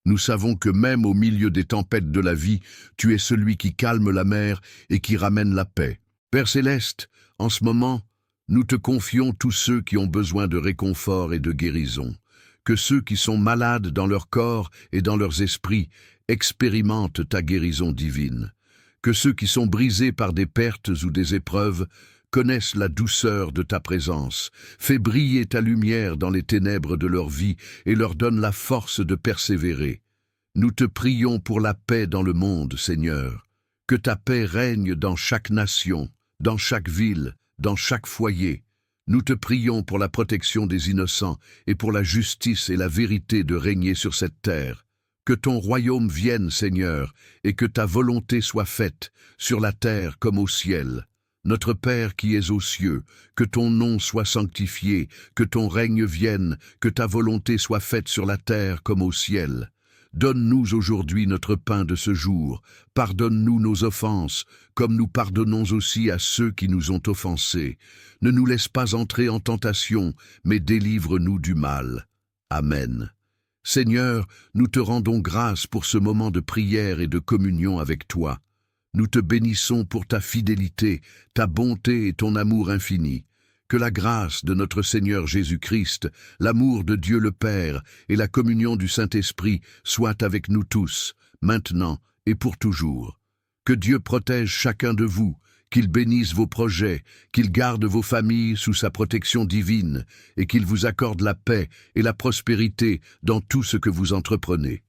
Nous savons que même au milieu des tempêtes de la vie, tu es celui qui calme la mer et qui ramène la paix. Père céleste, en ce moment, nous te confions tous ceux qui ont besoin de réconfort et de guérison. Que ceux qui sont malades dans leur corps et dans leurs esprits expérimentent ta guérison divine. Que ceux qui sont brisés par des pertes ou des épreuves connaissent la douceur de ta présence. Fais briller ta lumière dans les ténèbres de leur vie et leur donne la force de persévérer. Nous te prions pour la paix dans le monde, Seigneur. Que ta paix règne dans chaque nation, dans chaque ville, dans chaque foyer. Nous te prions pour la protection des innocents et pour la justice et la vérité de régner sur cette terre. Que ton royaume vienne, Seigneur, et que ta volonté soit faite, sur la terre comme au ciel. Notre Père qui es aux cieux, que ton nom soit sanctifié, que ton règne vienne, que ta volonté soit faite sur la terre comme au ciel. Donne-nous aujourd'hui notre pain de ce jour. Pardonne-nous nos offenses, comme nous pardonnons aussi à ceux qui nous ont offensés. Ne nous laisse pas entrer en tentation, mais délivre-nous du mal. Amen. Seigneur, nous te rendons grâce pour ce moment de prière et de communion avec toi. Nous te bénissons pour ta fidélité, ta bonté et ton amour infini. Que la grâce de notre Seigneur Jésus-Christ, l'amour de Dieu le Père et la communion du Saint-Esprit soient avec nous tous, maintenant et pour toujours. Que Dieu protège chacun de vous, qu'il bénisse vos projets, qu'il garde vos familles sous sa protection divine et qu'il vous accorde la paix et la prospérité dans tout ce que vous entreprenez.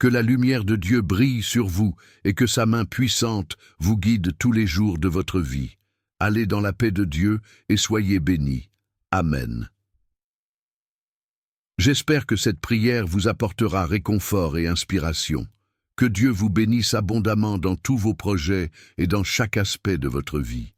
Que la lumière de Dieu brille sur vous et que sa main puissante vous guide tous les jours de votre vie. Allez dans la paix de Dieu et soyez bénis. Amen. J'espère que cette prière vous apportera réconfort et inspiration. Que Dieu vous bénisse abondamment dans tous vos projets et dans chaque aspect de votre vie.